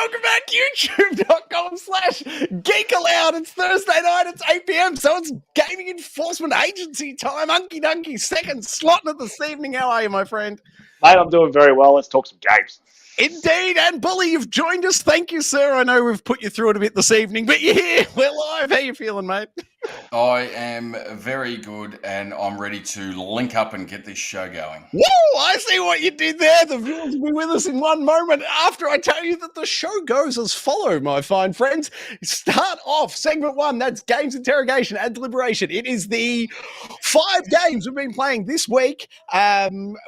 welcome back. YouTube.com/Geek Aloud. It's Thursday night. It's 8 p.m. So it's Gaming Enforcement Agency time. Unky Dunky, second slot of this evening. How are you, my friend? Mate, I'm doing very well. Let's talk some games. Indeed, and Bully, you've joined us. Thank you, sir. I know we've put you through it a bit this evening, but you're here. We're live. How you feeling, mate? I am very good, and I'm ready to link up and get this show going. Whoa, I see what you did there. The viewers will be with us in one moment after I tell you that the show goes as follows, my fine friends. Start off, segment one, that's Games, Interrogation, and Deliberation. It is the 5 games we've been playing this week.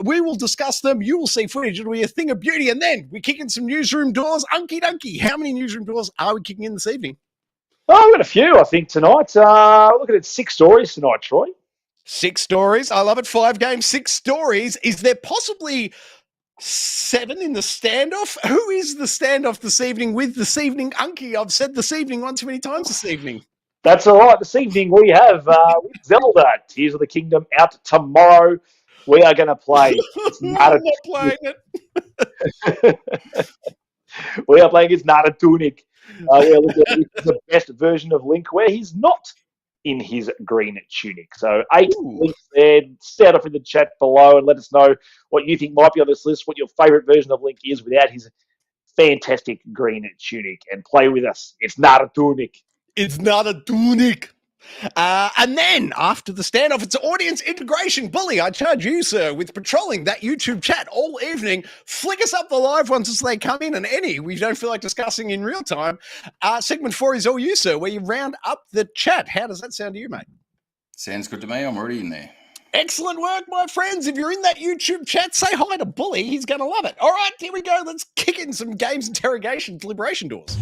We will discuss them. You will see footage. It'll be a thing of beauty. And then we kick in some newsroom doors. Unky Dunky, how many newsroom doors are we kicking in this evening? Oh, we've got a few, I think, tonight. We're looking at 6 stories tonight, Troy. 6 stories. I love it. 5 games, 6 stories. Is there possibly 7 in the standoff? Who is the standoff this evening with this evening? Unky, I've said this evening one too many times this evening. That's all right. This evening we have Zelda Tears of the Kingdom out tomorrow. We are going to play. I'm not playing it. We are playing It's Not a Tunic. We're looking at the best version of Link where he's not in his green tunic. So 8 links there. Start off in the chat below and let us know what you think might be on this list, what your favourite version of Link is without his fantastic green tunic. And play with us. It's not a tunic. It's not a tunic. And then, after the standoff, it's audience integration. Bully, I charge you, sir, with patrolling that YouTube chat all evening. Flick us up the live ones as they come in, and any we don't feel like discussing in real time. Segment 4 is all you, sir, where you round up the chat. How does that sound to you, mate? Sounds good to me. I'm already in there. Excellent work, my friends. If you're in that YouTube chat, say hi to Bully. He's going to love it. All right, here we go. Let's kick in some games, interrogation, deliberation doors.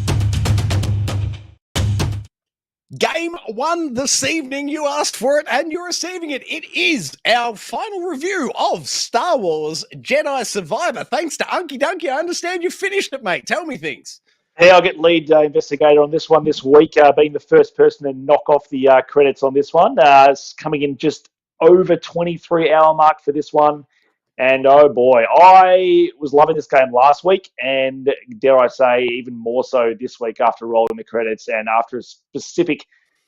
Game 1 this evening, you asked for it and you're receiving it. It is our final review of Star Wars Jedi Survivor. Thanks to Unky Dunky. I understand you finished it, mate. Tell me things. Hey, I'll get lead investigator on this one this week, being the first person to knock off the credits on this one. It's coming in just over 23-hour mark for this one. And oh boy, I was loving this game last week and dare I say even more so this week after rolling the credits and after a specific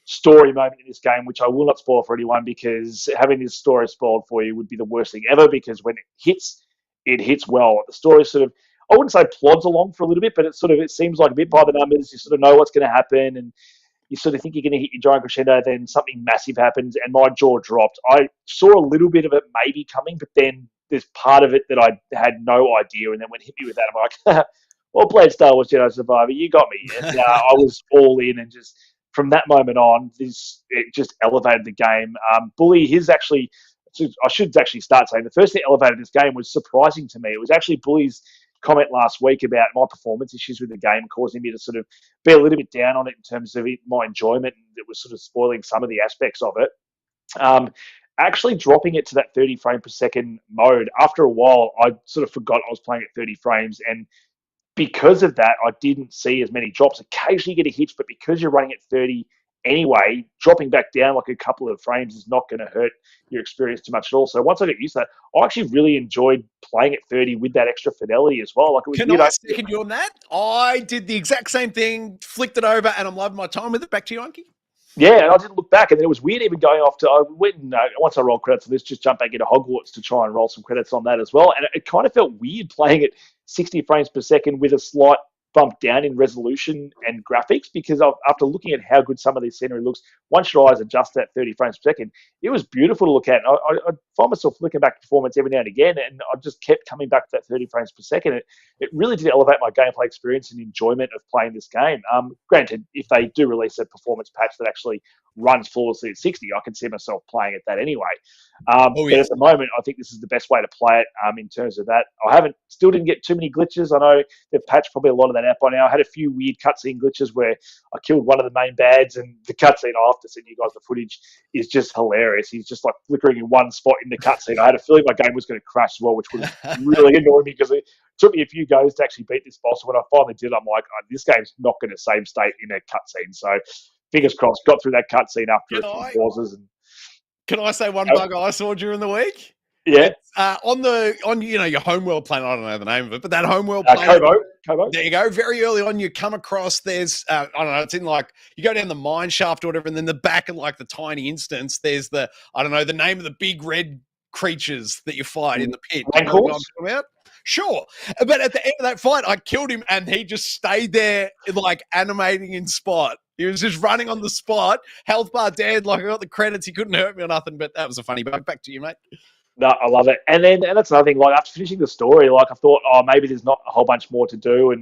story moment in this game, which I will not spoil for anyone because having this story spoiled for you would be the worst thing ever because when it hits well. The story sort of, I wouldn't say plods along for a little bit, but it seems like a bit by the numbers. You sort of know what's going to happen and you sort of think you're going to hit your giant crescendo, then something massive happens and my jaw dropped. I saw a little bit of it maybe coming, but then there's part of it that I had no idea, and then when it hit me with that, I'm like, well played, Star Wars Jedi Survivor, you got me. And I was all in, and just from that moment on, it just elevated the game. Bully, I should actually start saying, the first thing that elevated this game was surprising to me. It was actually Bully's comment last week about my performance issues with the game causing me to sort of be a little bit down on it in terms of my enjoyment, and it was sort of spoiling some of the aspects of it. Actually dropping it to that 30 frame per second mode, after a while, I sort of forgot I was playing at 30 frames. And because of that, I didn't see as many drops. Occasionally you get a hitch, but because you're running at 30 anyway, dropping back down like a couple of frames is not going to hurt your experience too much at all. So once I got used to that, I actually really enjoyed playing at 30 with that extra fidelity as well. Like it was, Can I second you on that? I did the exact same thing, flicked it over, and I'm loving my time with it. Back to you, Unky. Yeah, and I didn't look back, and it was weird even going off to, I went and once I rolled credits on this, just jump back into Hogwarts to try and roll some credits on that as well, and it kind of felt weird playing at 60 frames per second with a slight bump down in resolution and graphics, because after looking at how good some of this scenery looks, once your eyes adjust to that 30 frames per second, it was beautiful to look at. And I find myself looking back at performance every now and again, and I just kept coming back to that 30 frames per second. It really did elevate my gameplay experience and enjoyment of playing this game. Granted, if they do release a performance patch that actually runs flawlessly at 60, I can see myself playing at that anyway. But at the moment, I think this is the best way to play it in terms of that. Still didn't get too many glitches. I know they've patched probably a lot of that out by now. I had a few weird cutscene glitches where I killed one of the main bads, and the cutscene I have to send you guys the footage is just hilarious. He's just like flickering in one spot in the cutscene. I had a feeling my game was going to crash as well, which would really annoy me because it took me a few goes to actually beat this boss. When I finally did, I'm like, this game's not going to save state in a cutscene. So fingers crossed, got through that cutscene after a few pauses. Can I say one bug I saw during the week? Yeah. On your homeworld planet. I don't know the name of it, but that homeworld planet. Kobo. There you go. Very early on, you come across there's I don't know. It's in like you go down the mine shaft or whatever, and then the back of like the tiny instance. There's the I don't know the name of the big red creatures that you fight in the pit. You know what I'm talking about? Sure. But at the end of that fight, I killed him and he just stayed there, like animating in spot. He was just running on the spot, health bar dead, like I got the credits. He couldn't hurt me or nothing, but that was a funny bug. Back to you, mate. No, I love it. And that's another thing, like after finishing the story, like I thought, oh, maybe there's not a whole bunch more to do.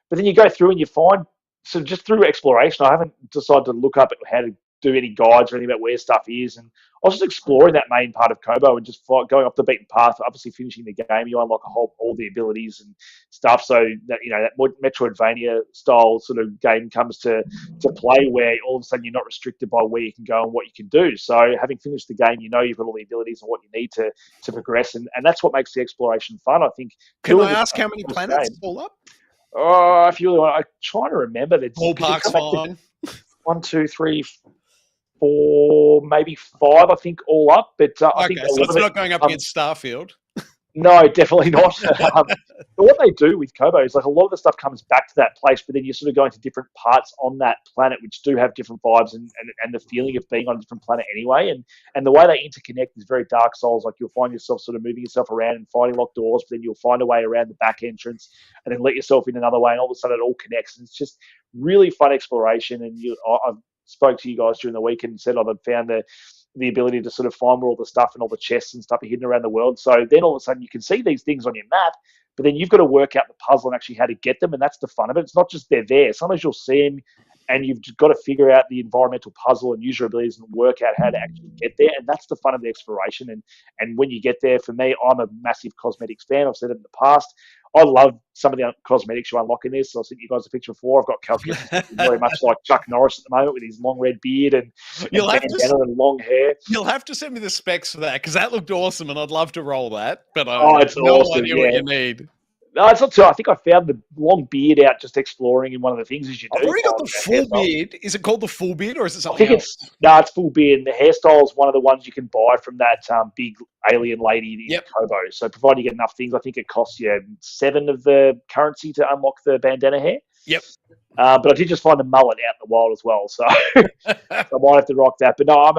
But then you go through and you find, so just through exploration, I haven't decided to look up at how to do any guides or anything about where stuff is. And I was just exploring that main part of Kobo and just going off the beaten path. Obviously, finishing the game, you unlock all the abilities and stuff. So that that Metroidvania style sort of game comes to play, where all of a sudden you're not restricted by where you can go and what you can do. So having finished the game, you've got all the abilities and what you need to progress, and that's what makes the exploration fun. I think. Can I ask how many planets all up? Oh, if you really want, I'm trying to remember. Ballpark's fine. 1, 2, 3, 4, maybe 5, I think, all up. But I think so it's not going up against Starfield. No, definitely not. But what they do with Kobo is like a lot of the stuff comes back to that place, but then you're sort of going to different parts on that planet, which do have different vibes and the feeling of being on a different planet anyway. And the way they interconnect is very Dark Souls. Like you'll find yourself sort of moving yourself around and fighting locked doors, but then you'll find a way around the back entrance and then let yourself in another way, and all of a sudden it all connects. And it's just really fun exploration. And I spoke to you guys during the week and said I've found the ability to sort of find where all the stuff and all the chests and stuff are hidden around the world. So then all of a sudden you can see these things on your map, but then you've got to work out the puzzle and actually how to get them. And that's the fun of it. It's not just they're there. Sometimes you'll see them and you've got to figure out the environmental puzzle and use your abilities and work out how to actually get there. And that's the fun of the exploration. And when you get there, for me, I'm a massive cosmetics fan. I've said it in the past. I love some of the cosmetics you unlock in this. I'll send you guys a picture before. I've got Calcutta very much like Chuck Norris at the moment with his long red beard and and long hair. You'll have to send me the specs for that because that looked awesome and I'd love to roll that. But it's no awesome, idea what you need. No, it's not too. I think I found the long beard out just exploring in one of the things as you do. I've already got the full beard. Is it called the full beard or is it something else? It's full beard. And the hairstyle is one of the ones you can buy from that big alien lady in Kobo. So provided you get enough things, I think it costs you 7 of the currency to unlock the bandana hair. Yep. But I did just find the mullet out in the wild as well, so I might have to rock that. But no,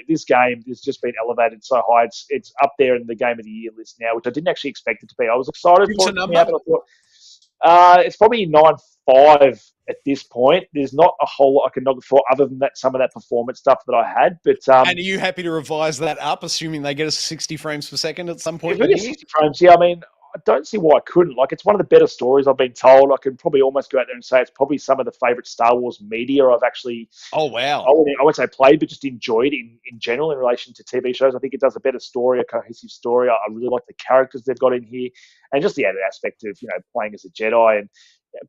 this game has just been elevated so high. It's up there in the Game of the Year list now, which I didn't actually expect it to be. I was excited for it to be out, but I thought it's probably 9.5 at this point. There's not a whole lot I can knock it for other than some of that performance stuff that I had. But and are you happy to revise that up, assuming they get us 60 frames per second at some point? If we get 60 frames, yeah, I mean, I don't see why I couldn't. Like, it's one of the better stories I've been told. I can probably almost go out there and say it's probably some of the favorite Star Wars media I've actually. Oh wow! I wouldn't say played, but just enjoyed in general in relation to TV shows. I think it does a better story, a cohesive story. I really like the characters they've got in here, and just the added aspect of playing as a Jedi and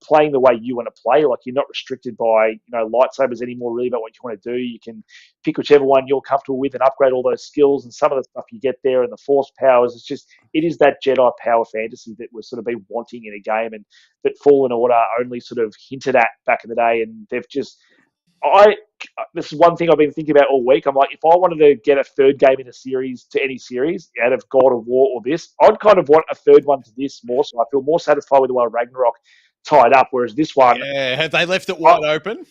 playing the way you want to play. Like, you're not restricted by lightsabers anymore. Really about what you want to do. You can pick whichever one you're comfortable with and upgrade all those skills and some of the stuff you get there and the Force powers. It is that Jedi power fantasy that we're sort of been wanting in a game, and that Fallen Order only sort of hinted at back in the day, and they've just. This is one thing I've been thinking about all week. I'm like, if I wanted to get a third game in a series to any series out of God of War or this, I'd kind of want a third one to this more. So I feel more satisfied with the way Ragnarok tied up, whereas this one, have they left it wide open?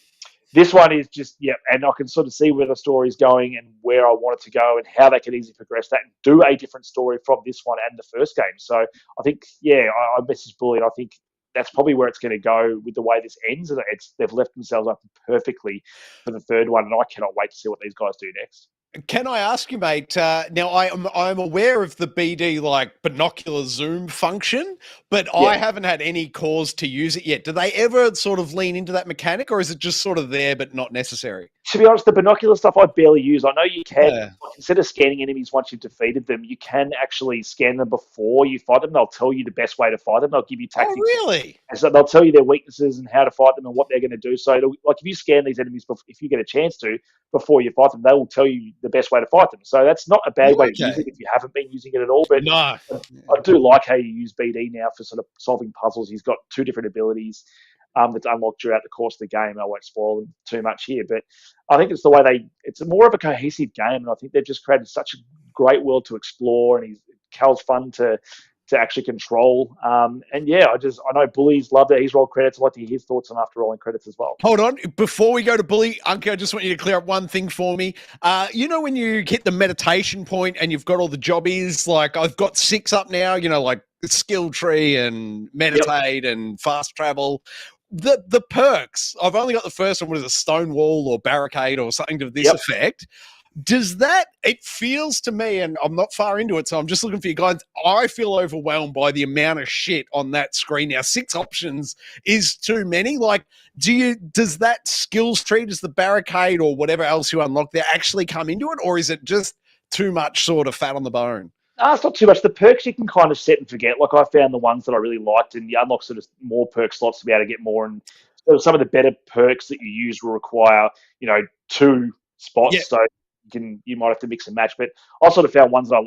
This one is just and I can sort of see where the story is going and where I want it to go and how they can easily progress that and do a different story from this one and the first game. So I think I messaged Bully, and I think that's probably where it's going to go with the way this ends, and they've left themselves up perfectly for the third one, and I cannot wait to see what these guys do next. Can I ask you, mate? Now, I'm aware of the BD binocular zoom function, but I haven't had any cause to use it yet. Do they ever sort of lean into that mechanic, or is it just sort of there but not necessary? To be honest, the binocular stuff I barely use. I know you can, instead of scanning enemies once you've defeated them, you can actually scan them before you fight them. They'll tell you the best way to fight them. They'll give you tactics. Oh, really? And so they'll tell you their weaknesses and how to fight them and what they're going to do. So, if you scan these enemies, if you get a chance to, before you fight them, they will tell you the best way to fight them. So that's not a bad way to use it if you haven't been using it at all. But I do like how you use BD now for sort of solving puzzles. He's got 2 different abilities that's unlocked throughout the course of the game. I won't spoil them too much here, but I think it's the way it's more of a cohesive game, and I think they've just created such a great world to explore, and he's Cal's fun to actually control. And yeah, I know Bully's loved it. He's rolled credits. I'd like to hear his thoughts on after rolling credits as well. Hold on. Before we go to Bully, Uncle, I just want you to clear up one thing for me. You know, when you hit the meditation point and you've got all the jobbies, like I've got 6 up now, you know, like skill tree and meditate and fast travel. The perks, I've only got the first one, what is it, Stonewall or Barricade or something to this effect. Does that, it feels to me, and I'm not far into it, so I'm just looking for you guys, I feel overwhelmed by the amount of shit on that screen now. 6 options is too many. Like, does that skills tree, does the barricade or whatever else you unlock there actually come into it, or is it just too much sort of fat on the bone? It's not too much. The perks you can kind of set and forget. Like I found the ones that I really liked, and you unlock sort of more perk slots to be able to get more. And so some of the better perks that you use will require, 2 spots. Yeah. So you might have to mix and match. But I sort of found ones that I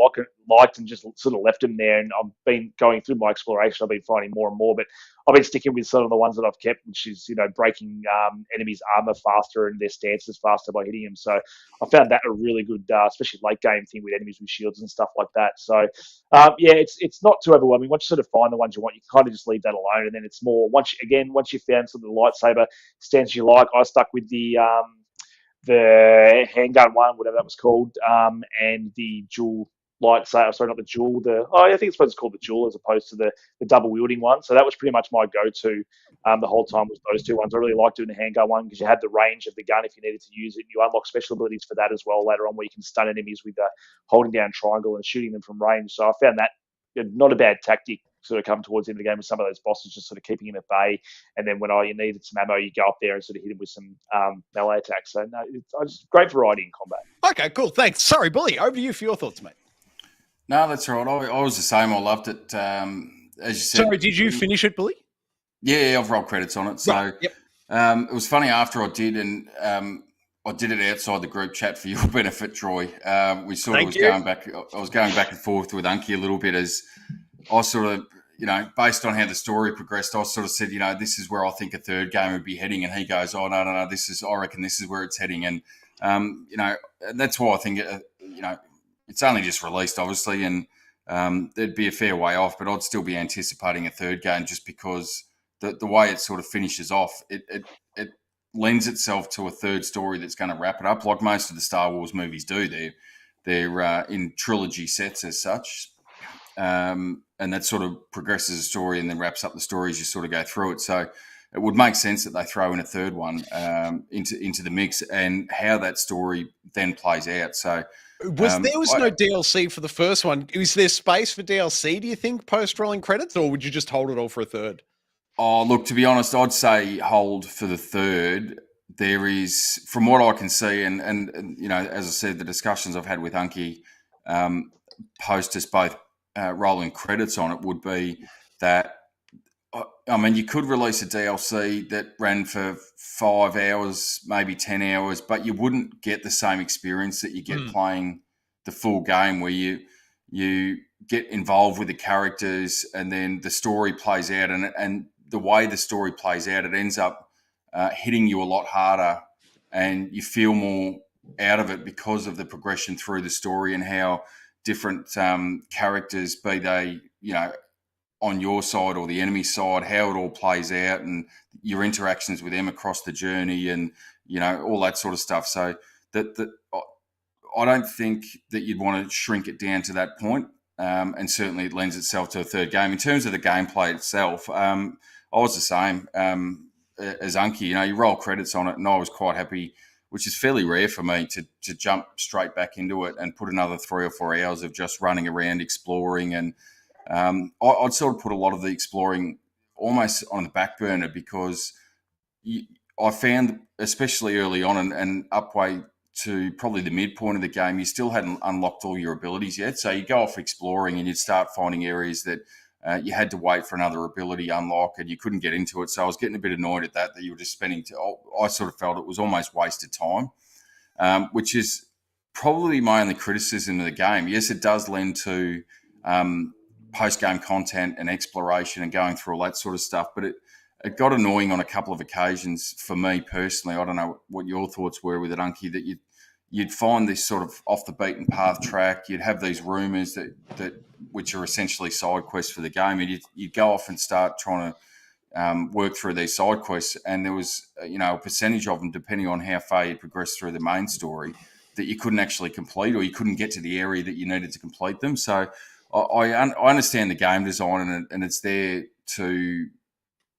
liked and just sort of left them there. And I've been going through my exploration. I've been finding more and more. But I've been sticking with some of the ones that I've kept, which is, breaking enemies' armor faster and their stances faster by hitting them. So I found that a really good, especially late game thing with enemies with shields and stuff like that. So, it's not too overwhelming. Once you sort of find the ones you want, you kind of just leave that alone. And then it's more, once you found some of the lightsaber stance you like, I stuck with the handgun one, whatever that was called, and the dual lightsaber. Sorry, not the dual. I think it's supposed to be called the dual as opposed to the double wielding one. So that was pretty much my go-to the whole time was those 2 ones. I really liked doing the handgun one because you had the range of the gun if you needed to use it. You unlock special abilities for that as well later on, where you can stun enemies with holding down triangle and shooting them from range. So I found that not a bad tactic. Sort of come towards the end of the game with some of those bosses, just sort of keeping him at bay. And then when you needed some ammo, you go up there and sort of hit him with some melee attacks. So no, it's great variety in combat. Okay, cool. Thanks. Sorry, Bully, over to you for your thoughts, mate. No, that's all right. I was the same. I loved it. As you said. Sorry, did you finish it, Bully? Yeah, I've rolled credits on it. So right. Yep. It was funny after I did, and I did it outside the group chat for your benefit, Troy. We sort of was going back. I was going back and forth with Unky a little bit as I sort of, based on how the story progressed, I sort of said, this is where I think a third game would be heading. And he goes, oh, no, I reckon this is where it's heading. And, that's why I think, it's only just released, obviously, and there'd be a fair way off, but I'd still be anticipating a third game just because the way it sort of finishes off, it lends itself to a third story that's going to wrap it up, like most of the Star Wars movies do. They're in trilogy sets as such. And that sort of progresses a story and then wraps up the story as you sort of go through it. So it would make sense that they throw in a third one into the mix and how that story then plays out. So there was no DLC for the first one. Is there space for DLC, do you think, post-rolling credits, or would you just hold it all for a third? Oh, look, to be honest, I'd say hold for the third. There is, from what I can see, and as I said, the discussions I've had with Unky post us both rolling credits on it would be that, you could release a DLC that ran for 5 hours, maybe 10 hours, but you wouldn't get the same experience that you get playing the full game where you get involved with the characters and then the story plays out. And the way the story plays out, it ends up hitting you a lot harder and you feel more out of it because of the progression through the story and how different characters, be they, on your side or the enemy side, how it all plays out and your interactions with them across the journey and, all that sort of stuff. So that I don't think that you'd want to shrink it down to that point. And certainly it lends itself to a third game. In terms of the gameplay itself, I was the same as Unky. You roll credits on it and I was quite happy, which is fairly rare for me to jump straight back into it and put another 3 or 4 hours of just running around exploring. And I'd sort of put a lot of the exploring almost on the back burner because I found, especially early on and upway to probably the midpoint of the game, you still hadn't unlocked all your abilities yet. So you go off exploring and you'd start finding areas that you had to wait for another ability unlock and you couldn't get into it. So I was getting a bit annoyed at that you were just spending I sort of felt it was almost wasted time, which is probably my only criticism of the game. Yes, it does lend to post-game content and exploration and going through all that sort of stuff, but it got annoying on a couple of occasions for me personally. I don't know what your thoughts were with it, Unky, that you'd find this sort of off the beaten path track. You'd have these rumours that which are essentially side quests for the game, and you'd go off and start trying to work through these side quests. And there was, a percentage of them, depending on how far you progressed through the main story, that you couldn't actually complete, or you couldn't get to the area that you needed to complete them. So I understand the game design, and it's there to,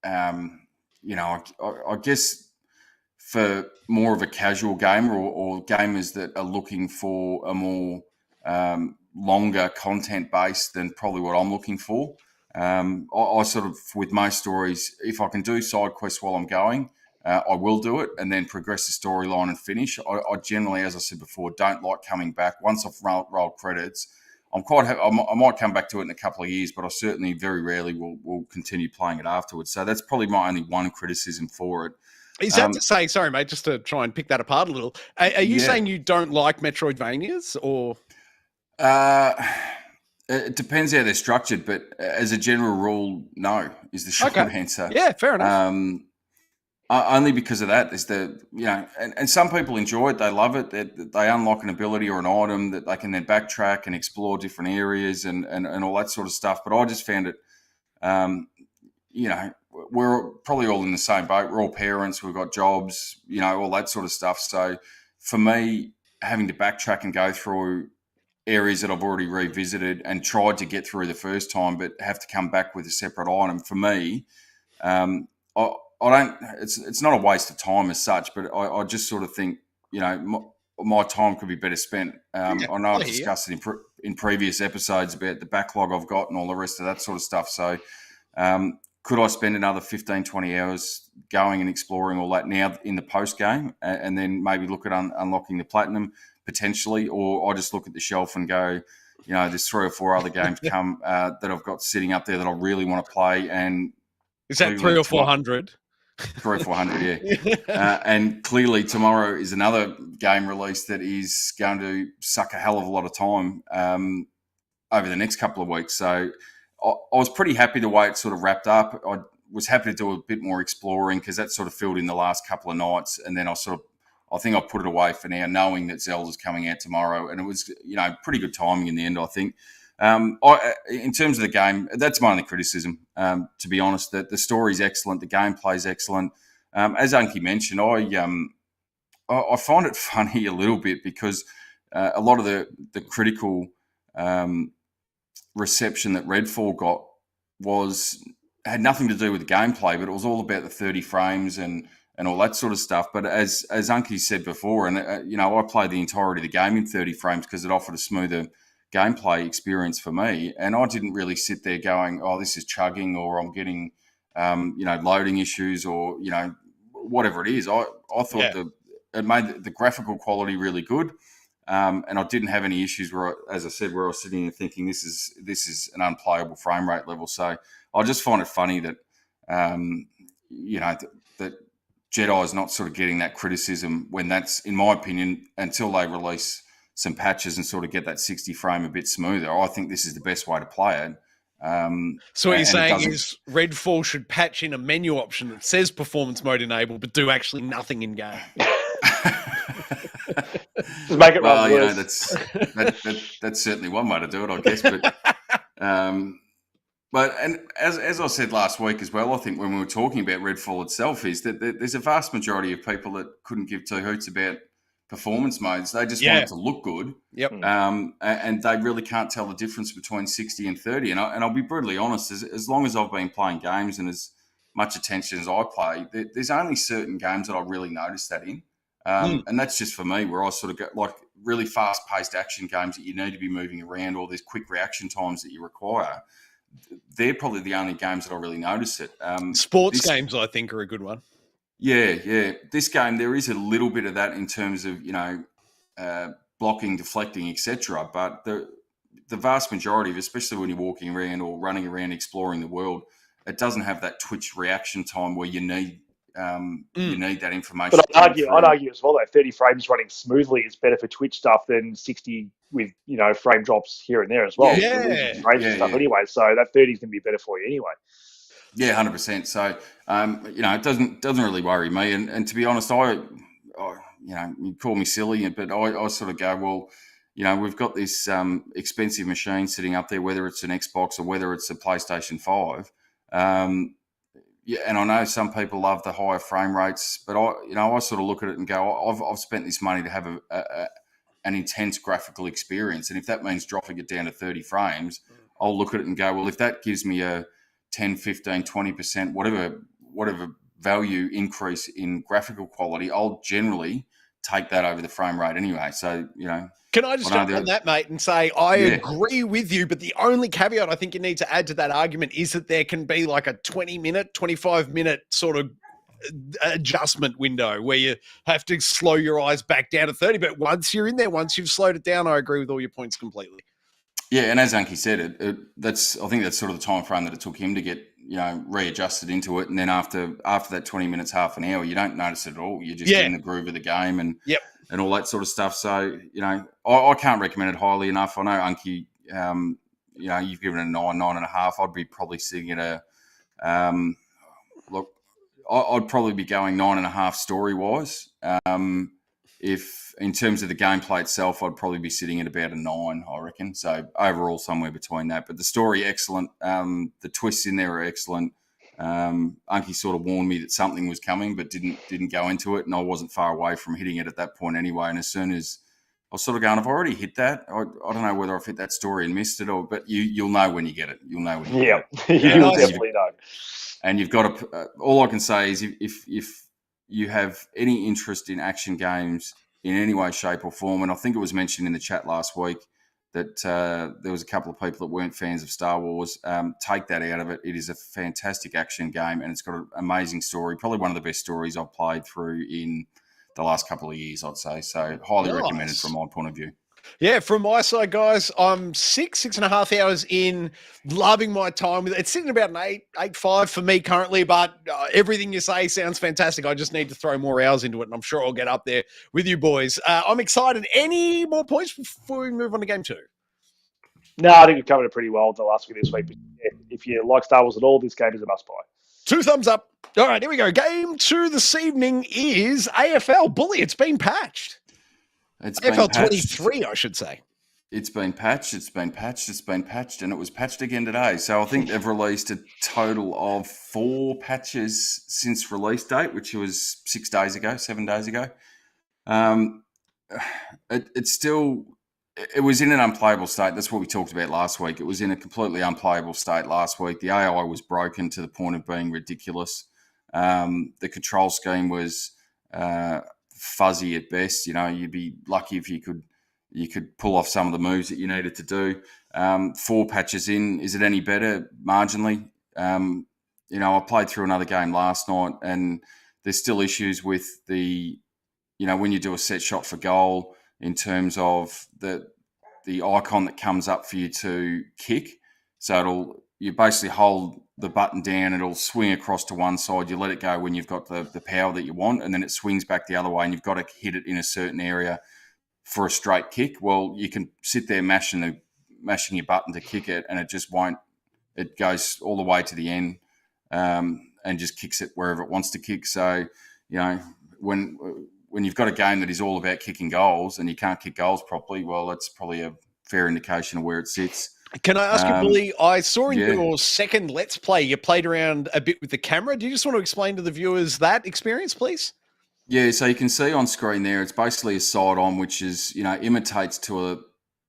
I guess, for more of a casual gamer or gamers that are looking for a more longer content base than probably what I'm looking for. I sort of, with most stories, if I can do side quests while I'm going, I will do it and then progress the storyline and finish. I generally, as I said before, don't like coming back. Once I've rolled credits, I'm quite happy. I might come back to it in a couple of years, but I certainly very rarely will continue playing it afterwards. So that's probably my only one criticism for it. Is that to say, sorry, mate, just to try and pick that apart a little, are you saying you don't like Metroidvanias, or? It depends how they're structured, but as a general rule, no, is the short answer. Yeah, fair enough. Only because of that. There's and some people enjoy it. They love it. They unlock an ability or an item that they can then backtrack and explore different areas and all that sort of stuff. But I just found it, we're probably all in the same boat. We're all parents. We've got jobs, all that sort of stuff. So for me, having to backtrack and go through areas that I've already revisited and tried to get through the first time, but have to come back with a separate item, for me, I don't. It's not a waste of time as such, but I just sort of think, my time could be better spent. I know I've discussed it in previous episodes about the backlog I've got and all the rest of that sort of stuff. So could I spend another 15, 20 hours going and exploring all that now in the post game, and then maybe look at unlocking the platinum potentially, or I just look at the shelf and go, there's 3 or 4 other games that I've got sitting up there that I really want to play. And is that 300 or 400? 300 or 400, yeah. And clearly tomorrow is another game release that is going to suck a hell of a lot of time over the next couple of weeks. So I was pretty happy the way it sort of wrapped up. I was happy to do a bit more exploring because that sort of filled in the last couple of nights. And then I think I put it away for now, knowing that Zelda's coming out tomorrow. And it was, pretty good timing in the end, I think. In terms of the game, that's my only criticism, to be honest. That the story's excellent, the gameplay's excellent. As Unky mentioned, I find it funny a little bit because a lot of the critical reception that Redfall got had nothing to do with the gameplay, but it was all about the 30 frames and all that sort of stuff. But as Unky said before, and I played the entirety of the game in 30 frames because it offered a smoother gameplay experience for me, and I didn't really sit there going, "Oh, this is chugging," or "I'm getting, loading issues," or whatever it is. I thought it made the graphical quality really good, and I didn't have any issues where I was sitting there thinking this is an unplayable frame rate level. So I just find it funny that that Jedi is not sort of getting that criticism when that's, in my opinion, until they release some patches and sort of get that 60 frame a bit smoother, I think this is the best way to play it. So what you're saying is Redfall should patch in a menu option that says performance mode enabled, but do actually nothing in game. Just make it run worse. That's certainly one way to do it, I guess. But as I said last week as well, I think when we were talking about Redfall itself, is that there's a vast majority of people that couldn't give two hoots about performance modes. They just want it to look good. Yep. And they really can't tell the difference between 60 and 30. And I'll be brutally honest, as long as I've been playing games and as much attention as I play, there's only certain games that I really notice that in. And that's just for me, where I sort of get like really fast-paced action games that you need to be moving around, or there's quick reaction times that you require. They're probably the only games that I really notice it. Sports games, I think, are a good one. Yeah. This game, there is a little bit of that in terms of, blocking, deflecting, etc. But the vast majority of, especially when you're walking around or running around exploring the world, it doesn't have that twitch reaction time where you need that information. But I'd argue as well that 30 frames running smoothly is better for Twitch stuff than 60 with frame drops here and there as well. Frames and stuff anyway. So that 30 is going to be better for you anyway. Yeah, 100%. So it doesn't really worry me. And to be honest, you call me silly, but I sort of go, well, we've got this expensive machine sitting up there, whether it's an Xbox or whether it's a PlayStation 5. And I know some people love the higher frame rates, but I sort of look at it and go, I've spent this money to have an intense graphical experience. And if that means dropping it down to 30 frames, I'll look at it and go, well, if that gives me a 10, 15, 20%, whatever value increase in graphical quality, I'll generally take that over the frame rate anyway. So, Can I just jump on that, mate, and say I agree with you, but the only caveat I think you need to add to that argument is that there can be like a 20-minute, 25-minute sort of adjustment window where you have to slow your eyes back down to 30. But once you're in there, once you've slowed it down, I agree with all your points completely. Yeah, and as Anki said, I think that's sort of the time frame that it took him to get readjusted into it, and then after that 20 minutes, half an hour, you don't notice it at all. You're just in the groove of the game and all that sort of stuff. So I can't recommend it highly enough. I know Anki, you've given it a 9.5. I'd be probably sitting at I'd probably be going 9.5 story wise. If in terms of the gameplay itself, I'd probably be sitting at about a 9, I reckon. So overall, somewhere between that. But the story, excellent. The twists in there are excellent. Unky sort of warned me that something was coming, but didn't go into it, and I wasn't far away from hitting it at that point anyway. And as soon as I was sort of going, I've already hit that. I don't know whether I've hit that story and missed it, but you'll know when you get it. You'll know when you get it. You'll definitely know. And you've got to. All I can say is if you have any interest in action games in any way, shape or form, and I think it was mentioned in the chat last week that there was a couple of people that weren't fans of Star Wars, take that out of it. It is a fantastic action game, and it's got an amazing story, probably one of the best stories I've played through in the last couple of years, I'd say. So highly recommended from my point of view. Yeah, from my side, guys, I'm 6.5 hours in, loving my time with it. It's sitting about an 8.5 for me currently, but everything you say sounds fantastic. I just need to throw more hours into it, and I'm sure I'll get up there with you boys. I'm excited. Any more points before we move on to game 2? No, I think we've covered it pretty well the last week this week. But if you like Star Wars at all, this game is a must-buy. 2 thumbs up. All right, here we go. Game 2 this evening is AFL Bully. It's been patched. It's AFL 23, I should say. It's been patched, and it was patched again today. So I think they've released a total of 4 patches since release date, which was 7 days ago. It was in an unplayable state. That's what we talked about last week. It was in a completely unplayable state last week. The AI was broken to the point of being ridiculous. The control scheme was fuzzy at best. You'd be lucky if you could pull off some of the moves that you needed to do. 4 patches in, is it any better? Marginally. I played through another game last night, and there's still issues with the, when you do a set shot for goal, in terms of the icon that comes up for you to kick. So you basically hold the button down, it'll swing across to one side, you let it go when you've got the power that you want, and then it swings back the other way, and you've got to hit it in a certain area for a straight kick. Well, you can sit there mashing your button to kick it, and it just won't. It goes all the way to the end and just kicks it wherever it wants to kick. So, when you've got a game that is all about kicking goals and you can't kick goals properly, well, that's probably a fair indication of where it sits. Can I ask you, Bully, I saw in your second Let's Play, you played around a bit with the camera. Do you just want to explain to the viewers that experience, please? Yeah, so you can see on screen there, it's basically a side-on, which is, imitates to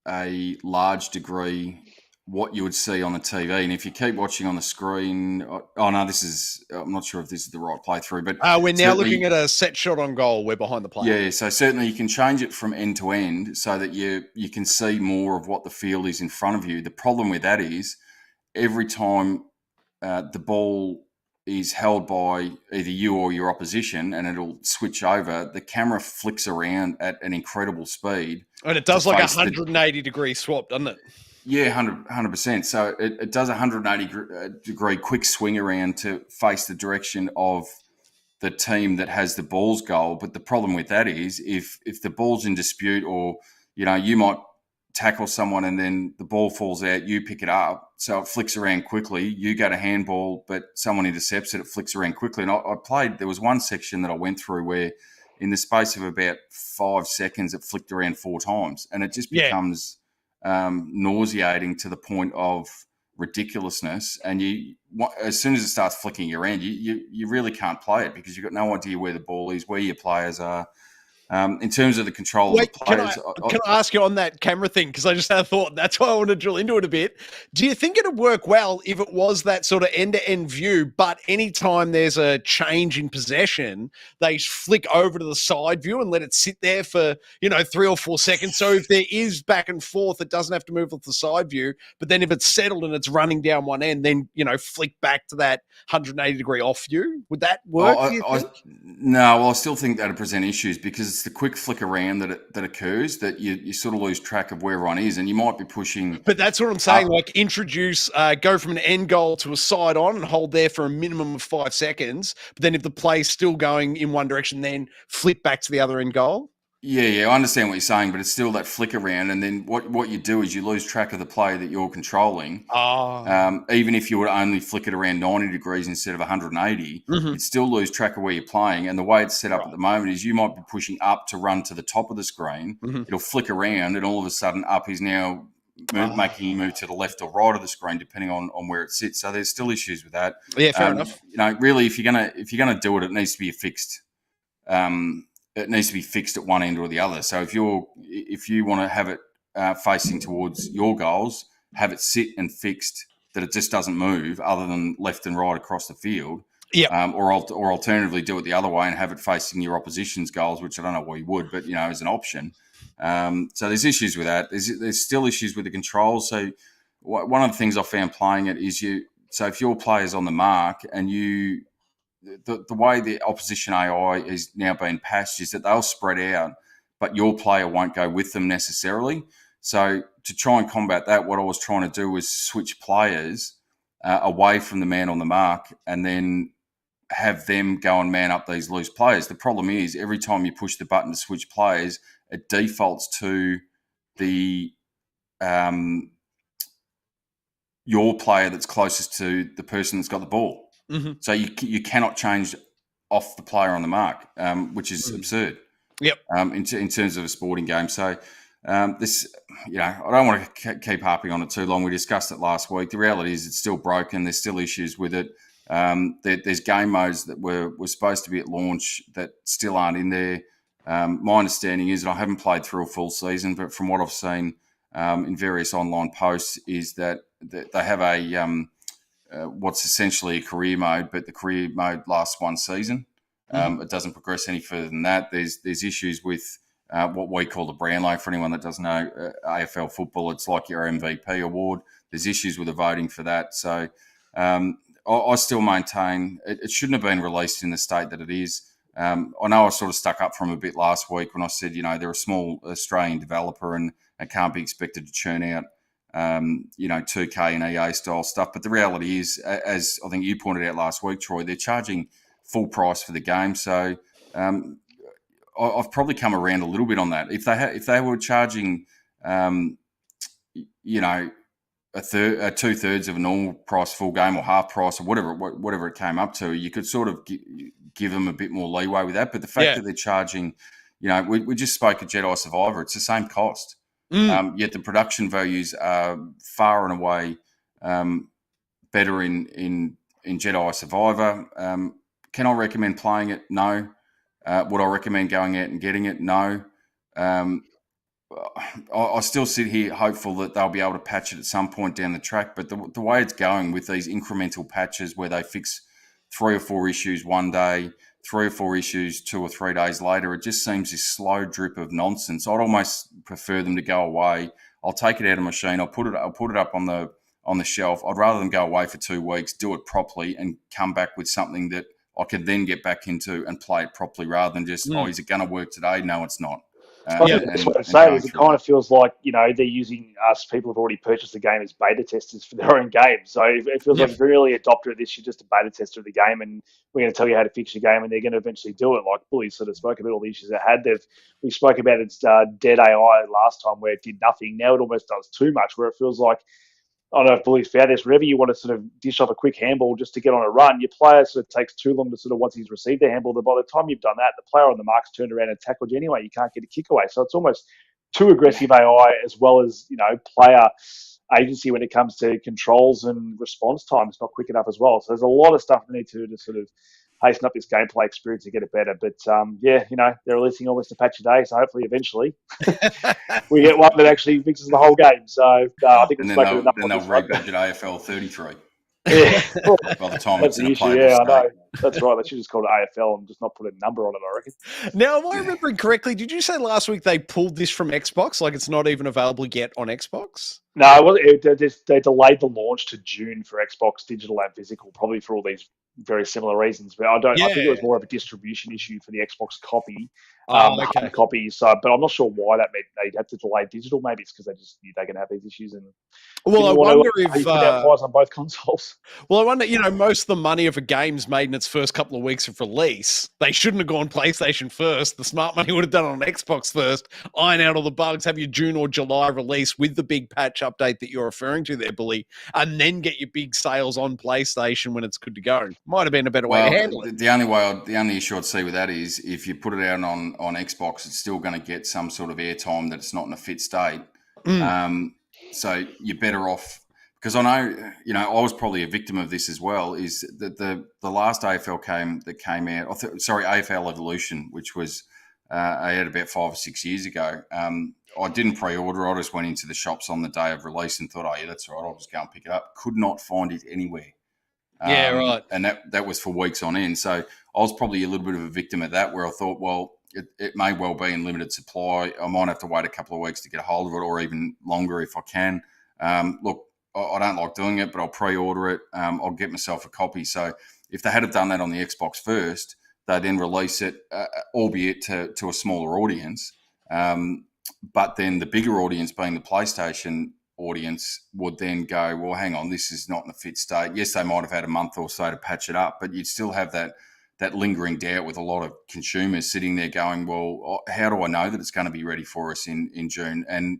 a large degree what you would see on the TV. And if you keep watching on the screen, I'm not sure if this is the right playthrough, but we're now looking at a set shot on goal. We're behind the player. Yeah, so certainly you can change it from end to end so that you can see more of what the field is in front of you. The problem with that is every time the ball is held by either you or your opposition and it'll switch over, the camera flicks around at an incredible speed. And it does like a 180-degree swap, doesn't it? Yeah, 100%. So it does a 180-degree quick swing around to face the direction of the team that has the ball's goal. But the problem with that is if the ball's in dispute, or, you might tackle someone and then the ball falls out, you pick it up. So it flicks around quickly. You go to handball, but someone intercepts it, it flicks around quickly. And I played, there was one section that I went through where in the space of about 5 seconds, it flicked around 4 times, and it just becomes nauseating to the point of ridiculousness. And as soon as it starts flicking around, you really can't play it because you've got no idea where the ball is, where your players are. In terms of the control of the players, can I ask you on that camera thing? Because I just had a thought. That's why I want to drill into it a bit. Do you think it'd work well if it was that sort of end-to-end view, but anytime there's a change in possession, they flick over to the side view and let it sit there for 3 or 4 seconds? So if there is back and forth, it doesn't have to move off the side view. But then if it's settled and it's running down one end, then flick back to that 180-degree off view. Would that work? Do you think? No, I still think that'd present issues because it's the quick flick around that occurs that you sort of lose track of where everyone is, and you might be pushing. But that's what I'm saying. Like introduce, go from an end goal to a side on and hold there for a minimum of 5 seconds. But then if the play's still going in one direction, then flip back to the other end goal. Yeah, I understand what you're saying, but it's still that flick around, and then what you do is you lose track of the play that you're controlling. Even if you would only flick it around 90 degrees instead of 180, you'd still lose track of where you're playing. And the way it's set up at the moment is you might be pushing up to run to the top of the screen. It'll flick around, and all of a sudden up is now making you move to the left or right of the screen, depending on where it sits. So there's still issues with that. Yeah, fair enough. Really, if you're gonna do it, it needs to be fixed. It needs to be fixed at one end or the other. So if you want to have it facing towards your goals, have it sit and fixed that it just doesn't move other than left and right across the field. Yeah. Or alternatively, do it the other way and have it facing your opposition's goals, which I don't know why you would, but as an option. So there's issues with that. There's still issues with the controls. So one of the things I found playing it is so if your player's on the mark and the way the opposition AI is now being patched is that they'll spread out, but your player won't go with them necessarily. So to try and combat that, what I was trying to do was switch players away from the man on the mark and then have them go and man up these loose players. The problem is every time you push the button to switch players, it defaults to the your player that's closest to the person that's got the ball. So you cannot change off the player on the mark, which is absurd. Yep. In terms of a sporting game. So this, I don't want to keep harping on it too long. We discussed it last week. The reality is it's still broken. There's still issues with it. There's game modes that were supposed to be at launch that still aren't in there. My understanding is, and I haven't played through a full season, but from what I've seen in various online posts, is that they have a what's essentially a career mode, but the career mode lasts one season. It doesn't progress any further than that. There's issues with what we call the Brownlow. For anyone that doesn't know AFL football, it's like your MVP award. There's issues with the voting for that. So I still maintain it shouldn't have been released in the state that it is. I know I sort of stuck up for them a bit last week when I said, they're a small Australian developer and can't be expected to churn out 2K and EA style stuff. But the reality is, as I think you pointed out last week, Troy, they're charging full price for the game. So I've probably come around a little bit on that. If they were charging, two thirds of a normal price full game or half price or whatever it came up to, you could sort of give them a bit more leeway with that. But the fact that they're charging, we just spoke of Jedi Survivor. It's the same cost. Yet the production values are far and away better in Jedi Survivor. Can I recommend playing it? No. Would I recommend going out and getting it? No. I still sit here hopeful that they'll be able to patch it at some point down the track. But the way it's going with these incremental patches where they fix 3 or 4 issues one day, 3 or 4 issues 2 or 3 days later, it just seems this slow drip of nonsense. I'd almost prefer them to go away. I'll take it out of the machine. I'll put it up on the shelf. I'd rather them go away for 2 weeks, do it properly, and come back with something that I could then get back into and play it properly, rather than just is it going to work today? No, it's not. That's what I'm saying is it kind of feels like, they're using us, people who've already purchased the game, as beta testers for their own game. So it feels like if you're really adopter of this, you're just a beta tester of the game, and we're going to tell you how to fix your game, and they're going to eventually do it. Like Bully sort of spoke about all the issues it had. We spoke about its dead AI last time where it did nothing. Now it almost does too much, where it feels like I don't know if Bully's found this, whenever you want to sort of dish off a quick handball just to get on a run, your player sort of takes too long to sort of, once he's received the handball, that by the time you've done that, the player on the mark's turned around and tackled you anyway. You can't get a kick away. So it's almost too aggressive AI as well as, player agency when it comes to controls and response time. It's not quick enough as well. So there's a lot of stuff they need to do to sort of hasten up this gameplay experience to get it better. But they're releasing almost a patch a day, so hopefully eventually we get one that actually fixes the whole game. So I think and we've then spoken enough. they'll rebudget AFL 33. Yeah, by the time that's it's in the a issue. playable Yeah, I state. know. That's right. They should just call it AFL and just not put a number on it, I reckon. Now, am I remembering correctly? Did you say last week they pulled this from Xbox? Like it's not even available yet on Xbox? No, they delayed the launch to June for Xbox digital and physical, probably for all these very similar reasons. But I think it was more of a distribution issue for the Xbox copy, hard copy. So, but I'm not sure why that meant they'd have to delay digital. Maybe it's because they just knew they can have these issues and. Well, I wonder if put out fires on both consoles. Well, I wonder, most of the money of a game's made in its first couple of weeks of release. They shouldn't have gone PlayStation first. The smart money would have done it on Xbox first, iron out all the bugs, have your June or July release with the big patch update that you're referring to there, Bully, and then get your big sales on PlayStation when it's good to go. Might have been a better way to handle it. The only issue I'd see with that is if you put it out on Xbox, it's still going to get some sort of airtime that it's not in a fit state. So you're better off, because I know, I was probably a victim of this as well, is that the last AFL game that came out, AFL Evolution, which was I had about 5 or 6 years ago. I didn't pre-order. I just went into the shops on the day of release and thought, oh, yeah, that's all right, I'll just go and pick it up. Could not find it anywhere. Yeah, right. And that was for weeks on end. So I was probably a little bit of a victim of that, where I thought, well, it may well be in limited supply. I might have to wait a couple of weeks to get a hold of it, or even longer if I can. Look, I don't like doing it, but I'll pre-order it. I'll get myself a copy. So if they had have done that on the Xbox first, they then release it, albeit to a smaller audience. But then the bigger audience, being the PlayStation audience, would then go, well, hang on, this is not in a fit state. Yes, they might have had a month or so to patch it up, but you'd still have that lingering doubt with a lot of consumers sitting there going, well, how do I know that it's going to be ready for us in June? And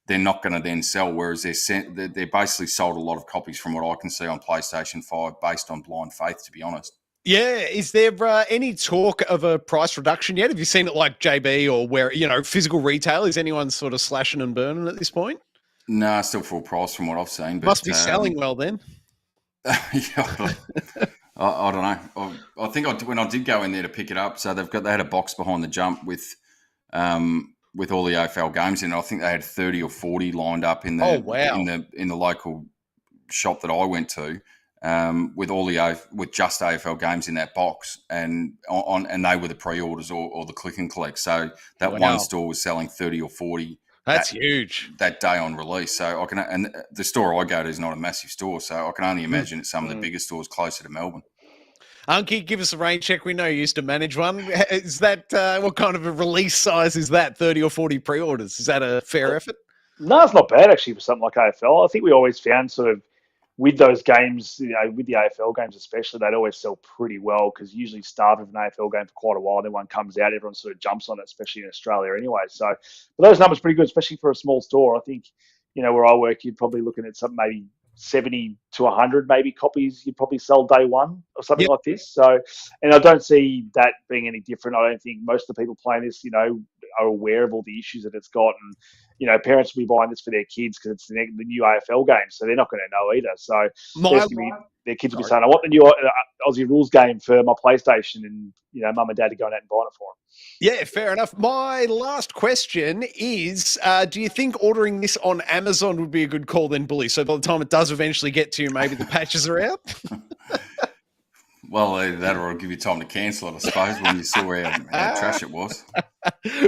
they're not going to then sell, whereas they're basically sold a lot of copies from what I can see on PlayStation 5 based on blind faith, to be honest. Yeah. Is there any talk of a price reduction yet? Have you seen it like JB or where, physical retail? Is anyone sort of slashing and burning at this point? No, still full price from what I've seen. But, must be selling well then. Yeah, I don't know. I think when I did go in there to pick it up, so they had a box behind the jump with all the AFL games in it. I think they had 30 or 40 lined up in the in the local shop that I went to, with just AFL games in that box, and they were the pre-orders or the click and collect. So that one store was selling 30 or 40. That's huge. That day on release. So and the store I go to is not a massive store, so I can only imagine it's some of the bigger stores closer to Melbourne. Unky, give us a rain check. We know you used to manage one. Is that what kind of a release size is that? 30 or 40 pre-orders? Is that a fair effort? No, it's not bad actually for something like AFL. I think we always found sort of with those games, with the AFL games especially, they'd always sell pretty well because usually starve of an AFL game for quite a while. Then one comes out, everyone sort of jumps on it, especially in Australia anyway. So but those numbers are pretty good, especially for a small store. I think, where I work, you're probably looking at something maybe 70 to 100 maybe copies you'd probably sell day one or something like this. So, and I don't see that being any different. I don't think most of the people playing this, are aware of all the issues that it's got. And, parents will be buying this for their kids because it's the new AFL game. So they're not going to know either. So their kids will be saying, I want the new Aussie rules game for my PlayStation. And, mum and dad are going out and buying it for them. Yeah, fair enough. My last question is, do you think ordering this on Amazon would be a good call then, Bully? So by the time it does eventually get to you, maybe the patches are out? Well, that or I'll give you time to cancel it, I suppose, when you saw how trash it was.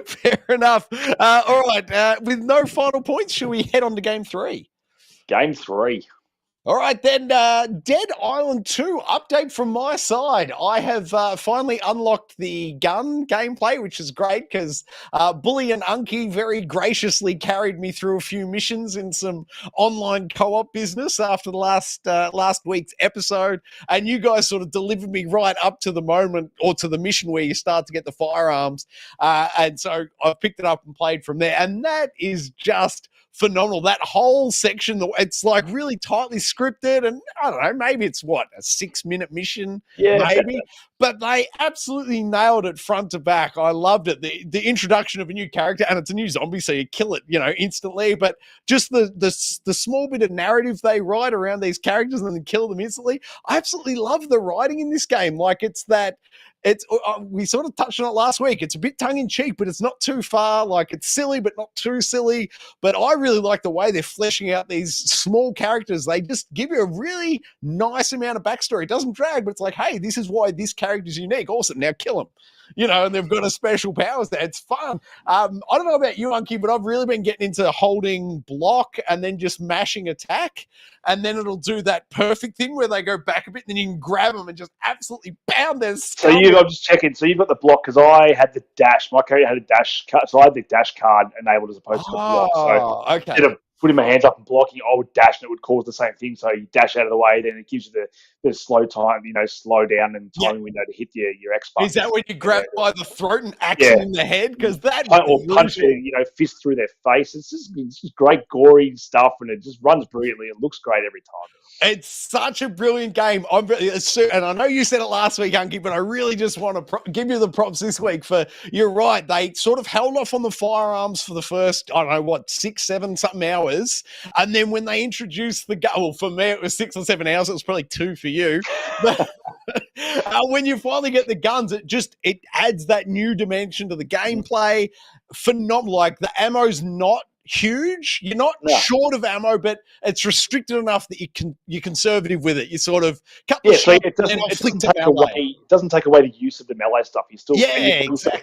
Fair enough. All right. With no final points, shall we head on to Game 3? Game 3. All right, then, Dead Island 2 update from my side. I have finally unlocked the gun gameplay, which is great because Bully and Unky very graciously carried me through a few missions in some online co-op business after the last week's episode, and you guys sort of delivered me right up to the moment or to the mission where you start to get the firearms, and so I picked it up and played from there, and that is just phenomenal. That whole section, it's like really tightly scripted, and I don't know, maybe it's what, a 6-minute mission, Yeah. maybe, but they absolutely nailed it front to back. I loved it. The introduction of a new character, and it's a new zombie, so you kill it, instantly. But just the small bit of narrative they write around these characters and then kill them instantly. I absolutely love the writing in this game. Like we sort of touched on it last week. It's a bit tongue in cheek, but it's not too far. Like, it's silly, but not too silly. But I really like the way they're fleshing out these small characters. They just give you a really nice amount of backstory. It doesn't drag, but it's like, hey, this is why this character's unique. Awesome. Now kill him. And they've got a special powers there. It's fun. I don't know about you, Unky, but I've really been getting into holding block and then just mashing attack. And then it'll do that perfect thing where they go back a bit, and then you can grab them and just absolutely pound their skull. So I'm just checking. So you've got the block, because I had the dash. My character had a dash card, so I had the dash card enabled as opposed to the block. So okay. instead of putting my hands up and blocking, I would dash, and it would cause the same thing. So you dash out of the way, then it gives you the slow time, slow down and timing window to hit your X button. Is that when you grab by the throat and axe them in the head? Because that or punch their fist through their face. It's just great gory stuff, and it just runs brilliantly. It looks great every time. It's such a brilliant game. And I know you said it last week, Unky, but I really just want to give you the props this week for, you're right, they sort of held off on the firearms for the first, 6, 7 something hours. And then when they introduced the gun, well, for me, it was 6 or 7 hours. It was probably 2 for you. But when you finally get the guns, it adds that new dimension to the gameplay. Phenomenal. Like, the ammo's not huge. You're not short of ammo, but it's restricted enough that you're conservative with it. You sort of cut the so it doesn't take away the use of the melee stuff. You still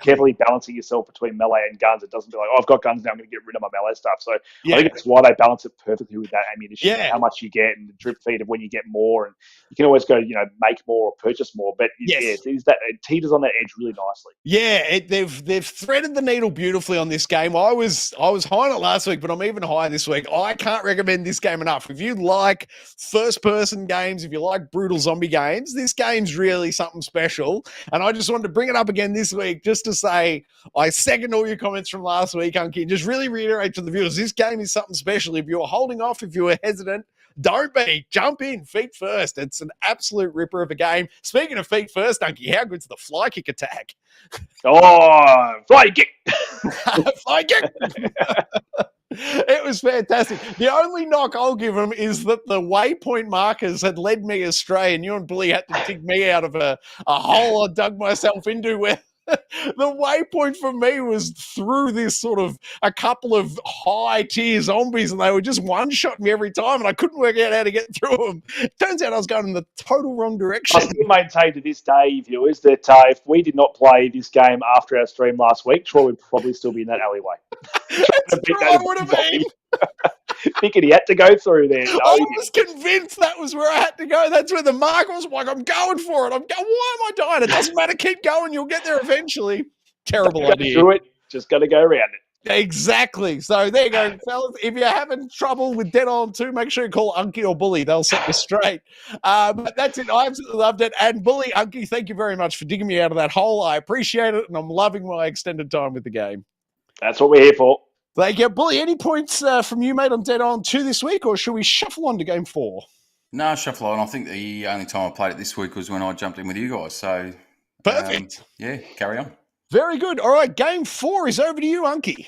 carefully balancing yourself between melee and guns. It doesn't be like, I've got guns now, I'm going to get rid of my melee stuff. So I think that's why they balance it perfectly with that ammunition, how much you get, and the drip feed of when you get more. And you can always go, make more or purchase more. But it teeters on that edge really nicely. Yeah, they've threaded the needle beautifully on this game. I was high on it last week, but I'm even higher this week. I can't recommend this game enough. If you like first-person games, if you like brutal zombie games, this game's really something special. And I just wanted to bring it up again this week just to say I second all your comments from last week, Unky, and just really reiterate to the viewers, this game is something special. If you were holding off, if you were hesitant, don't be. Jump in, feet first. It's an absolute ripper of a game. Speaking of feet first, Unky, how good's the fly kick attack? Oh, fly kick. Fly kick. It was fantastic. The only knock I'll give them is that the waypoint markers had led me astray, and you and Bully had to dig me out of a hole I dug myself into where the waypoint for me was through this sort of a couple of high tier zombies, and they were just one-shotting me every time, and I couldn't work out how to get through them. Turns out I was going in the total wrong direction. I still maintain to this day, viewers, that if we did not play this game after our stream last week, Troy would probably still be in that alleyway. That's true, I would have been. Thinking he had to go through there. No, I was convinced that was where I had to go. That's where the marker was. Like, I'm going for it. Why am I dying? It doesn't matter. Keep going. You'll get there eventually. Terrible idea. Through it. Just got to go around it. Exactly. So there you go, fellas. If you're having trouble with Dead Island 2, make sure you call Unky or Bully. They'll set you straight. But that's it. I absolutely loved it. And Bully, Unky, thank you very much for digging me out of that hole. I appreciate it, and I'm loving my extended time with the game. That's what we're here for. Thank you. Bully, any points from you, mate, on Dead Island 2 this week, or should we shuffle on to Game 4? No, shuffle on. I think the only time I played it this week was when I jumped in with you guys. So perfect. Carry on. Very good. All right, Game 4 is over to you, Unky.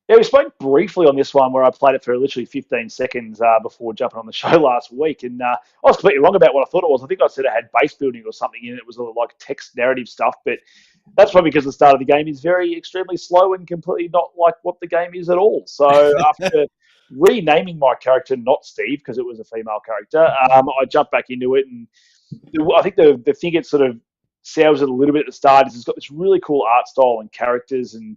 Yeah, we spoke briefly on this one where I played it for literally 15 seconds before jumping on the show last week. And I was completely wrong about what I thought it was. I think I said it had base building or something in it. It was like text narrative stuff. But that's probably because the start of the game is very extremely slow and completely not like what the game is at all. So after renaming my character, not Steve, because it was a female character, I jumped back into it. And I think the thing it sort of sells it a little bit at the start is it's got this really cool art style and characters and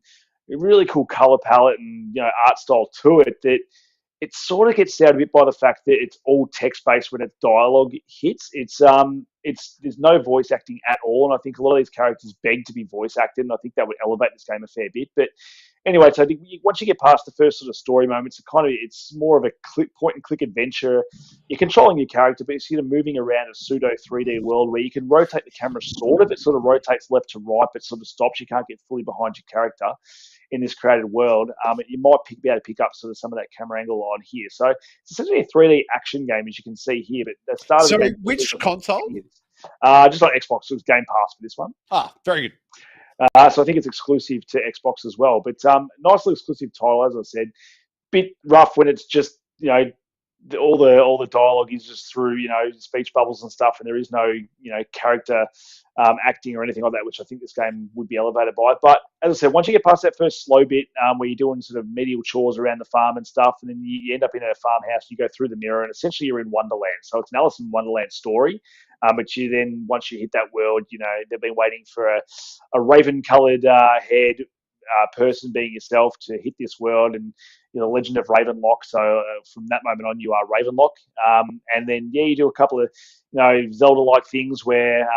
a really cool color palette and art style to it that it sort of gets out a bit by the fact that it's all text based when its dialogue hits. It's there's no voice acting at all, and I think a lot of these characters beg to be voice acted, and I think that would elevate this game a fair bit. But anyway, so I think once you get past the first sort of story moments, it's more of a point and click adventure. You're controlling your character, but you're sort of moving around a pseudo 3D world where you can rotate the camera sort of. It sort of rotates left to right, but sort of stops. You can't get fully behind your character in this created world. You might be able to pick up sort of some of that camera angle on here. So it's essentially a 3D action game, as you can see here. But the start of the game, which console? Just on Xbox. It was Game Pass for this one. Very good. So I think it's exclusive to Xbox as well. But nicely exclusive title, as I said. Bit rough when it's just, all the dialogue is just through, speech bubbles and stuff, and there is no, character acting or anything like that, which I think this game would be elevated by. But as I said, once you get past that first slow bit where you're doing sort of medial chores around the farm and stuff, and then you end up in a farmhouse, you go through the mirror, and essentially you're in Wonderland. So it's an Alice in Wonderland story. But you then, once you hit that world, they've been waiting for a raven-coloured haired person being yourself to hit this world, and the legend of Ravenlock. So from that moment on, you are Ravenlock. And then you do a couple of Zelda-like things where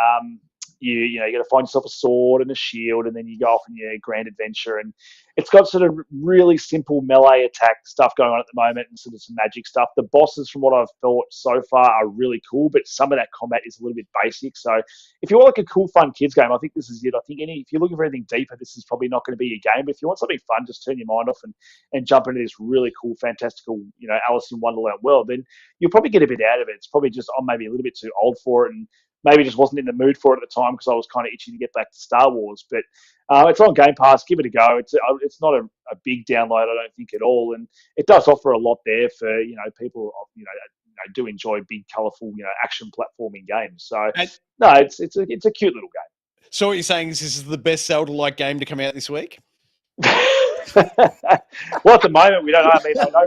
you got to find yourself a sword and a shield, and then you go off on your grand adventure. And it's got sort of really simple melee attack stuff going on at the moment, and sort of some magic stuff. The bosses, from what I've thought so far, are really cool, but some of that combat is a little bit basic. So if you want like a cool, fun kids game, I think this is it. I think if you're looking for anything deeper, this is probably not going to be your game. But if you want something fun, just turn your mind off and jump into this really cool, fantastical, Alice in Wonderland world, then you'll probably get a bit out of it. It's probably just I'm maybe a little bit too old for it, and maybe just wasn't in the mood for it at the time because I was kind of itching to get back to Star Wars. But it's on Game Pass. Give it a go. It's not a big download, I don't think, at all, and it does offer a lot there for people do enjoy big, colourful action platforming games. So no, it's a cute little game. So what you're saying is this is the best Zelda-like game to come out this week? Well, at the moment we don't know. I mean, I know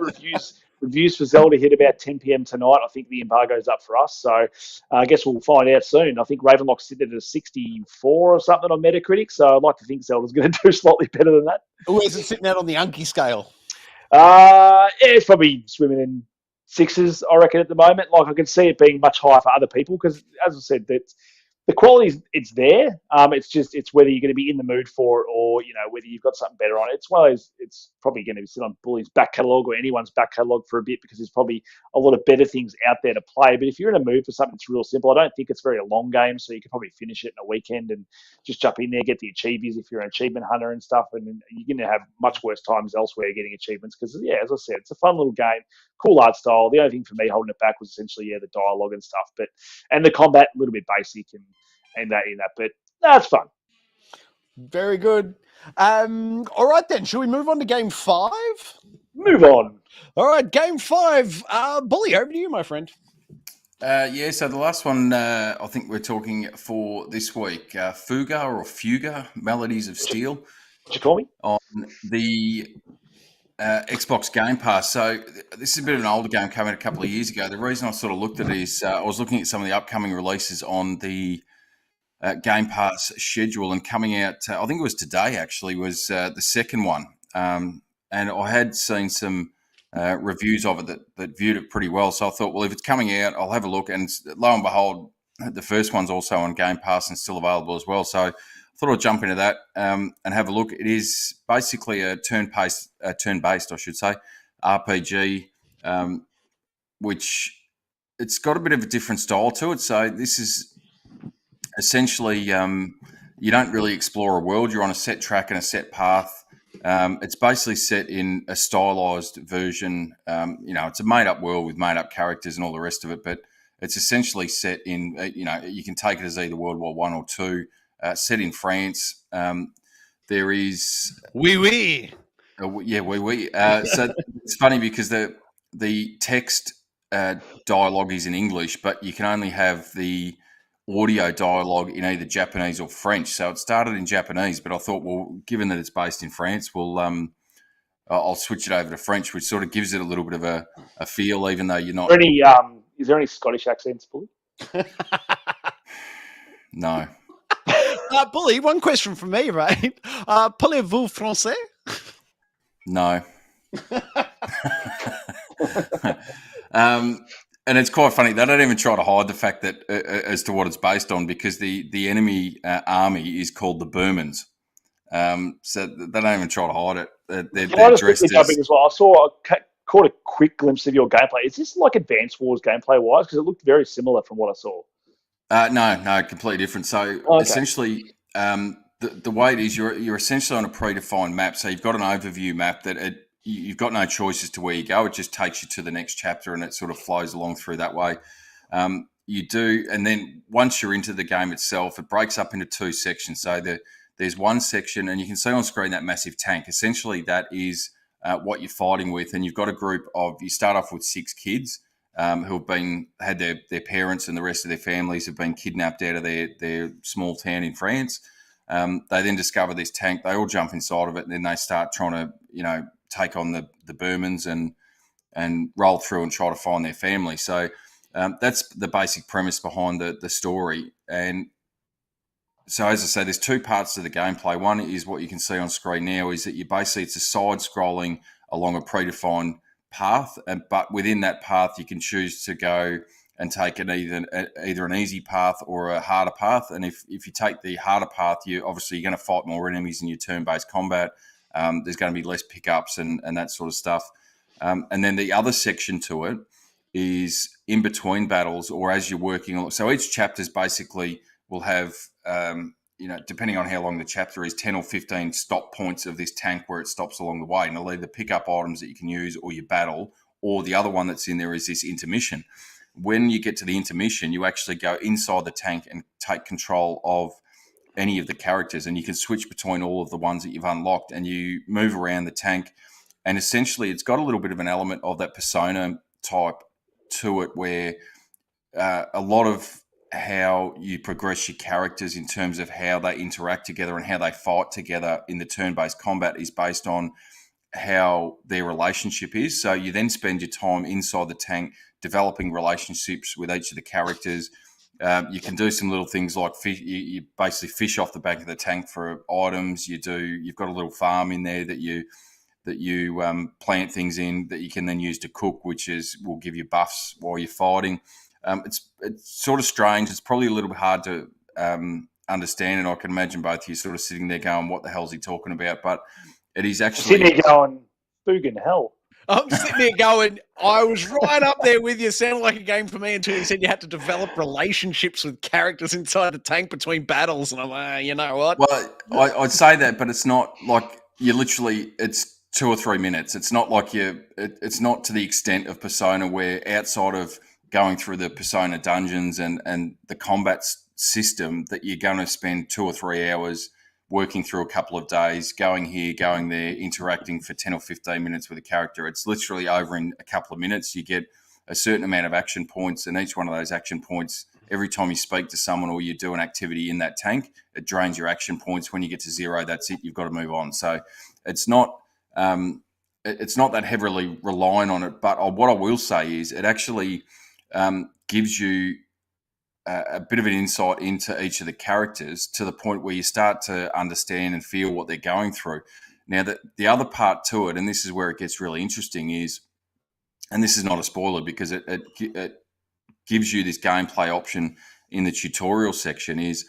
reviews for Zelda hit about 10 p.m. tonight. I think the embargo's up for us, so I guess we'll find out soon. I think Ravenlock's sitting at a 64 or something on Metacritic, so I'd like to think Zelda's going to do slightly better than that. Where's it sitting out on the Unky scale? It's probably swimming in sixes, I reckon, at the moment. Like, I can see it being much higher for other people because, as I said, the quality it's there. It's whether you're going to be in the mood for it or whether you've got something better on it. It's one of those. It's probably going to sit on Bully's back catalogue or anyone's back catalogue for a bit because there's probably a lot of better things out there to play. But if you're in a mood for something that's real simple, I don't think it's a very long game, so you can probably finish it in a weekend and just jump in there, get the achievies if you're an achievement hunter and stuff. And you're going to have much worse times elsewhere getting achievements because, as I said, it's a fun little game, cool art style. The only thing for me holding it back was essentially the dialogue and stuff, and the combat a little bit basic and that, but that's fun. Very good. All right then, shall we move on to game 5? Move on. All right, game 5. Bully, over to you, my friend. So the last one I think we're talking for this week, Fuga, Melodies of Steel. What'd you call me? On the Xbox Game Pass. So this is a bit of an older game, came out a couple of years ago. The reason I sort of looked at it is I was looking at some of the upcoming releases on the Game Pass schedule, and coming out, I think it was today actually, was the second one. And I had seen some reviews of it that viewed it pretty well. So I thought, well, if it's coming out, I'll have a look. And lo and behold, the first one's also on Game Pass and still available as well. So I thought I'd jump into that and have a look. It is basically a turn-based, I should say, RPG, which it's got a bit of a different style to it. So this is essentially, you don't really explore a world. You're on a set track and a set path. It's basically set in a stylized version. It's a made-up world with made-up characters and all the rest of it, but it's essentially set in, you can take it as either World War I or II, set in France. There is... Oui, oui. Oui, oui. So it's funny because the text dialogue is in English, but you can only have the audio dialogue in either Japanese or French. So it started in Japanese, but I thought, well, given that it's based in France, I'll switch it over to French, which sort of gives it a little bit of a feel, even though you're not... Is there any Scottish accents, Bully? No. Bully, one question from me, right? Parlez-vous français? No. And it's quite funny. They don't even try to hide the fact that as to what it's based on, because the enemy army is called the Burmans. So they don't even try to hide it. Can I They're just quickly dressed jump as... in as well? Caught a quick glimpse of your gameplay. Is this like Advance Wars gameplay wise? Because it looked very similar from what I saw. No, completely different. So essentially, the way it is, you're essentially on a predefined map. So you've got an overview map that you've got no choice as to where you go. It just takes you to the next chapter, and it sort of flows along through that way. You do, and then once you're into the game itself, it breaks up into two sections. So there's one section, and you can see on screen that massive tank. Essentially, that is what you're fighting with, and you've got a group of. You start off with 6 kids. Who have had their parents and the rest of their families have been kidnapped out of their small town in France. They then discover this tank. They all jump inside of it, and then they start trying to, take on the Burmans and roll through and try to find their family. So that's the basic premise behind the story. And so, as I say, there's 2 parts to the gameplay. One is what you can see on screen now, is that it's a side-scrolling along a predefined path, but within that path you can choose to go and take either an easy path or a harder path. And if you take the harder path, you're going to fight more enemies in your turn-based combat. There's going to be less pickups and that sort of stuff. And then the other section to it is in between battles, or as you're working on. So each chapter is basically will have depending on how long the chapter is, 10 or 15 stop points of this tank where it stops along the way. And it'll either pick up items that you can use or you battle, or the other one that's in there is this intermission. When you get to the intermission, you actually go inside the tank and take control of any of the characters, and you can switch between all of the ones that you've unlocked, and you move around the tank. And essentially, it's got a little bit of an element of that Persona type to it, where a lot of how you progress your characters in terms of how they interact together and how they fight together in the turn-based combat is based on how their relationship is. So you then spend your time inside the tank developing relationships with each of the characters. You can do some little things like you basically fish off the back of the tank for items. You've got a little farm in there that you plant things in that you can then use to cook, which will give you buffs while you're fighting. It's sort of strange. It's probably a little bit hard to understand, and I can imagine both of you sort of sitting there going, "What the hell is he talking about?" But it is actually sitting there going, "Boogin hell." I'm sitting there going, I was right up there with you. Sounded like a game for me until you said you had to develop relationships with characters inside the tank between battles, and I'm like, you know what? Well, I'd say that, but it's not like it's 2 or 3 minutes. It's not like it's not to the extent of Persona, where outside of going through the Persona dungeons and the combat system, that you're going to spend 2 or 3 hours working through a couple of days, going here, going there, interacting for 10 or 15 minutes with a character. It's literally over in a couple of minutes. You get a certain amount of action points, and each one of those action points, every time you speak to someone or you do an activity in that tank, it drains your action points. When you get to 0, that's it. You've got to move on. So it's not that heavily relying on it. But what I will say is it actually gives you a bit of an insight into each of the characters, to the point where you start to understand and feel what they're going through. Now, the other part to it, and this is where it gets really interesting, is, and this is not a spoiler because it gives you this gameplay option in the tutorial section, is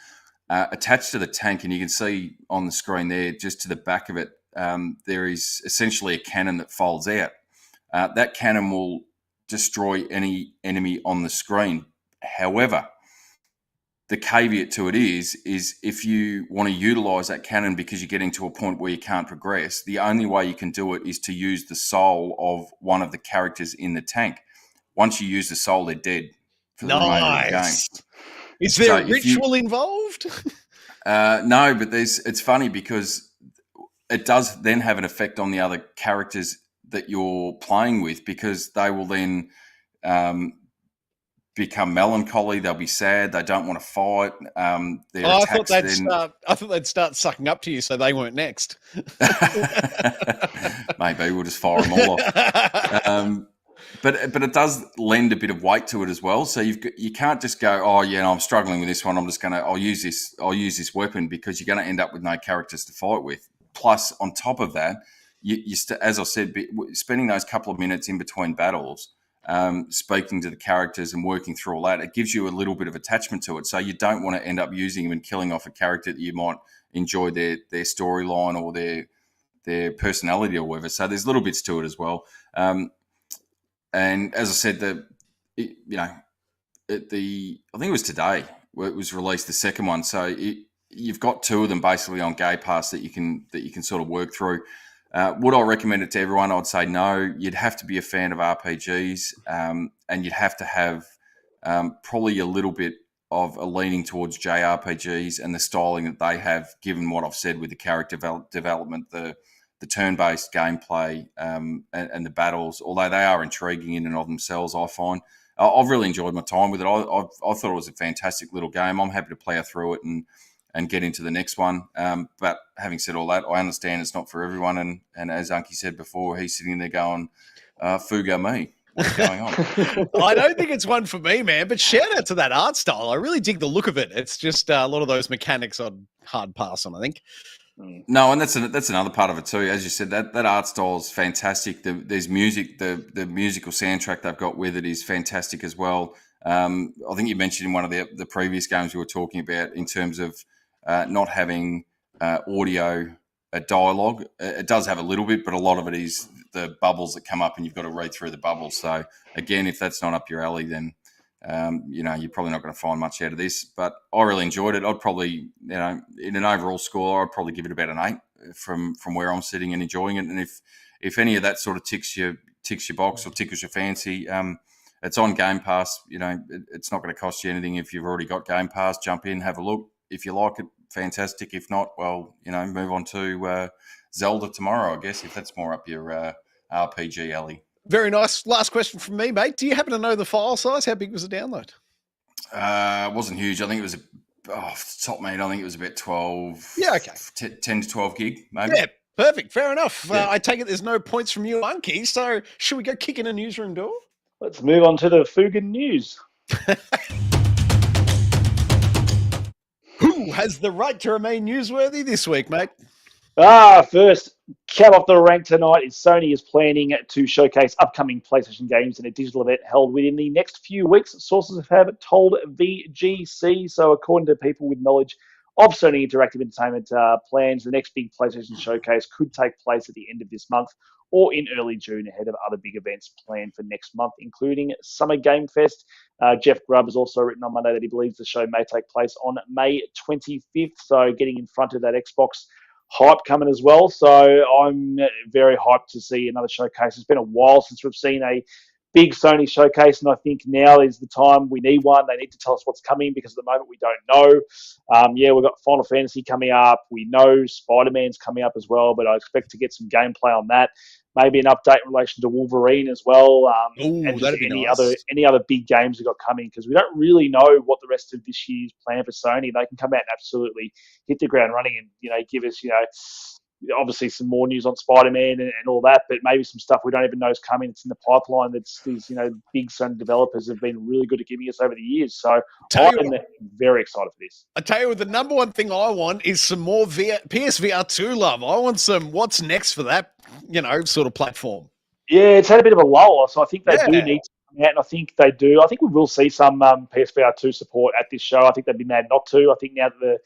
attached to the tank, and you can see on the screen there, just to the back of it, there is essentially a cannon that folds out. That cannon will destroy any enemy on the screen. However, the caveat to it is if you want to utilize that cannon because you're getting to a point where you can't progress, the only way you can do it is to use the soul of one of the characters in the tank. Once you use the soul, they're dead for the remainder of the game. Is there a ritual involved? No, but it's funny because it does then have an effect on the other characters that you're playing with, because they will then become melancholy. They'll be sad. They don't want to fight. I thought they'd start sucking up to you, so they weren't next. Maybe we'll just fire them all off. But it does lend a bit of weight to it as well. So you can't just go, oh yeah, no, I'm struggling with this one. I'll use this weapon, because you're going to end up with no characters to fight with. Plus, on top of that, as I said, spending those couple of minutes in between battles speaking to the characters and working through all that, it gives you a little bit of attachment to it. So you don't want to end up using them and killing off a character that you might enjoy their storyline or their personality or whatever. So there's little bits to it as well. And as I said, I think it was today where it was released, the second one. So you've got two of them basically on Game Pass that you can sort of work through. Would I recommend it to everyone? I'd say no. You'd have to be a fan of RPGs, and you'd have to have probably a little bit of a leaning towards JRPGs and the styling that they have, given what I've said with the character development, the turn-based gameplay, and the battles, although they are intriguing in and of themselves, I find. I've really enjoyed my time with it. I thought it was a fantastic little game. I'm happy to plough through it and get into the next one. But having said all that, I understand it's not for everyone. And as Unky said before, he's sitting there going, Fuga me. What's going on? I don't think it's one for me, man, but shout out to that art style. I really dig the look of it. It's just a lot of those mechanics I'd hard pass on, I think. No, and that's another part of it too. As you said, that art style is fantastic. There's music, the musical soundtrack they've got with it is fantastic as well. I think you mentioned in one of the previous games we were talking about in terms of not having audio dialogue. It does have a little bit, but a lot of it is the bubbles that come up and you've got to read through the bubbles. So again, if that's not up your alley, then you're probably not going to find much out of this. But I really enjoyed it. I'd probably, in an overall score, I'd probably give it about an 8 from where I'm sitting and enjoying it. And if any of that sort of ticks your box or tickles your fancy, it's on Game Pass. It's not going to cost you anything if you've already got Game Pass. Jump in, have a look. If you like it, fantastic. If not, well, move on to Zelda tomorrow, I guess, if that's more up your RPG alley. Very nice. Last question from me, mate. Do you happen to know the file size? How big was the download? It wasn't huge. I think it was off the top, mate. I think it was about 12. Yeah, okay. 10 to 12 gig, maybe. Yeah, perfect. Fair enough. Yeah. I take it there's no points from you, Unky. So should we go kick in a newsroom door? Let's move on to the Fugan news. Who has the right to remain newsworthy this week, mate? First, cap off the rank tonight is Sony is planning to showcase upcoming PlayStation games in a digital event held within the next few weeks. Sources have told VGC. So according to people with knowledge of Sony Interactive Entertainment plans, the next big PlayStation showcase could take place at the end of this month or in early June ahead of other big events planned for next month, including Summer Game Fest. Jeff Grubb has also written on Monday that he believes the show may take place on May 25th, so getting in front of that Xbox hype coming as well. So I'm very hyped to see another showcase. It's been a while since we've seen a big Sony showcase, and I think now is the time we need one. They need to tell us what's coming because at the moment we don't know. We've got Final Fantasy coming up. We know Spider-Man's coming up as well, but I expect to get some gameplay on that. Maybe an update in relation to Wolverine as well, and just any other big games we've got coming, because we don't really know what the rest of this year's plan for Sony. They can come out and absolutely hit the ground running and give us obviously some more news on Spider-Man and all that, but maybe some stuff we don't even know is coming. It's in the pipeline. That's these big Sony developers have been really good at giving us over the years. So I'm very excited for this. I tell you what, the number one thing I want is some more PSVR 2 love. I want some what's next for that sort of platform. Yeah, it's had a bit of a lull, so I think they do need to come out, and I think they do. I think we will see some PSVR 2 support at this show. I think they'd be mad not to. I think now that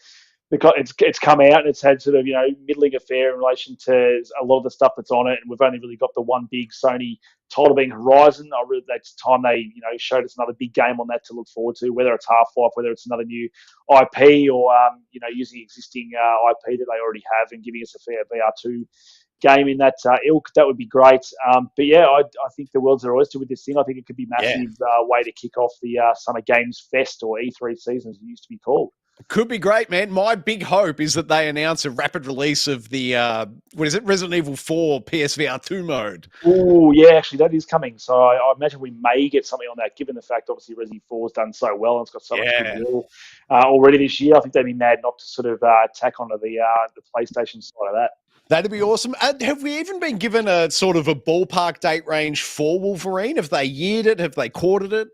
it's come out and it's had sort of middling affair in relation to a lot of the stuff that's on it, and we've only really got the one big Sony title being Horizon. That's time they showed us another big game on that to look forward to, whether it's Half-Life, whether it's another new IP, or using existing IP that they already have and giving us a fair VR2 game in that ilk. That would be great. But yeah, I think the world's their oyster with this thing. I think it could be a massive way to kick off the Summer Games Fest, or E3 season as it used to be called. Could be great, man. My big hope is that they announce a rapid release of the Resident Evil 4 PSVR 2 mode. Oh yeah, actually that is coming. So I imagine we may get something on that, given the fact obviously Resident Evil 4 has done so well and it's got so much goodwill already this year. I think they'd be mad not to sort of tack onto the PlayStation side of that. That'd be awesome. Have we even been given a sort of a ballpark date range for Wolverine? Have they yeared it? Have they quartered it?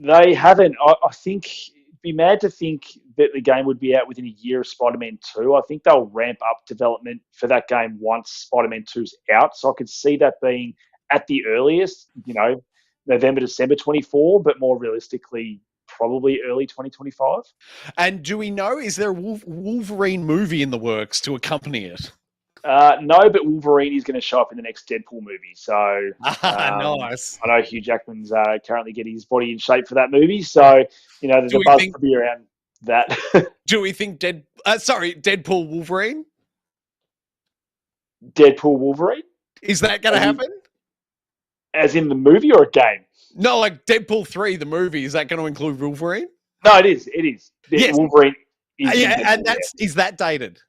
They haven't. I think it'd be mad to think that the game would be out within a year of Spider-Man 2. I think they'll ramp up development for that game once Spider-Man 2's out. So I could see that being at the earliest, November, December 24, but more realistically, probably early 2025. And do we know, is there a Wolverine movie in the works to accompany it? No, but Wolverine is going to show up in the next Deadpool movie. So Nice. I know Hugh Jackman's currently getting his body in shape for that movie. So, there's a buzz probably around that. Do we think Deadpool Wolverine? Deadpool Wolverine? Is that going to happen? As in the movie or a game? No, like Deadpool 3, the movie. Is that going to include Wolverine? No, it is. It is. Yes. Wolverine is. Yeah, and is that dated?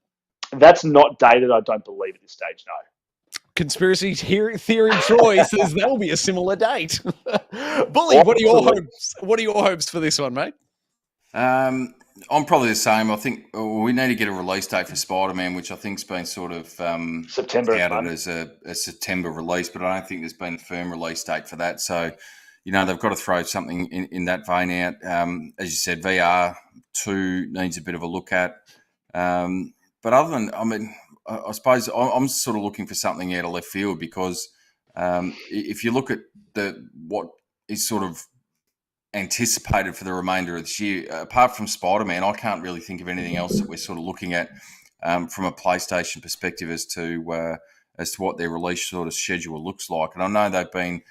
That's not dated, I don't believe, at this stage, no. Conspiracy theory Troy says there'll be a similar date. Bully, what are your hopes? What are your hopes for this one, mate? I'm probably the same. I think we need to get a release date for Spider-Man, which I think's been sort of September touted as a September release, but I don't think there's been a firm release date for that. So, they've got to throw something in that vein out. As you said, VR2 needs a bit of a look at. But other than, I suppose I'm sort of looking for something out of left field because if you look at what is sort of anticipated for the remainder of this year, apart from Spider-Man, I can't really think of anything else that we're sort of looking at from a PlayStation perspective as to what their release sort of schedule looks like. And I know they've been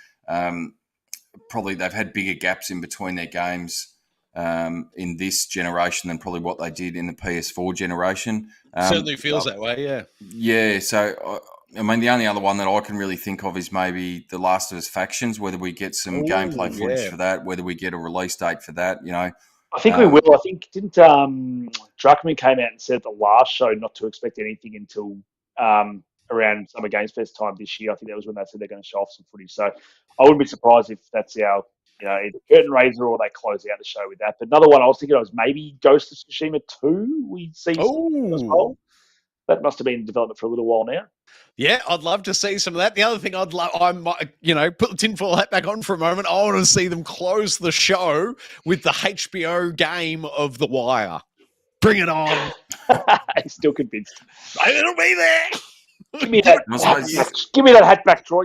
they've had bigger gaps in between their games in this generation than probably what they did in the PS4 generation. Certainly feels that way, yeah. Yeah, so the only other one that I can really think of is maybe The Last of Us Factions, whether we get some gameplay footage for that, whether we get a release date for that, I think we will. I think, didn't Druckmann came out and said at the last show not to expect anything until around Summer Games Fest time this year. I think that was when they said they're going to show off some footage. So I wouldn't be surprised if that's our either curtain raiser or they close out the show with that. But another one I was thinking of was maybe Ghost of Tsushima 2. We see as well. That must have been in development for a little while now. Yeah, I'd love to see some of that. The other thing put the tinfoil hat back on for a moment. I want to see them close the show with the HBO game of The Wire. Bring it on. I'm still convinced. It'll be there. Give me that. Give me that hat back, Troy.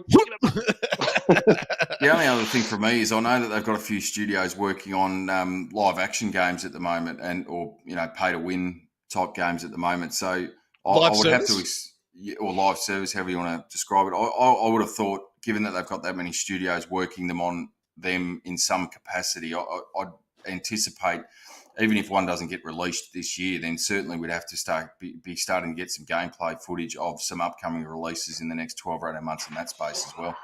The only other thing for me is I know that they've got a few studios working on live action games at the moment, or pay to win type games at the moment. So I would have to, or live service, however you want to describe it. I would have thought, given that they've got that many studios working on them in some capacity, I'd anticipate, even if one doesn't get released this year, then certainly we'd have to be starting to get some gameplay footage of some upcoming releases in the next 12 or 18 months in that space as well.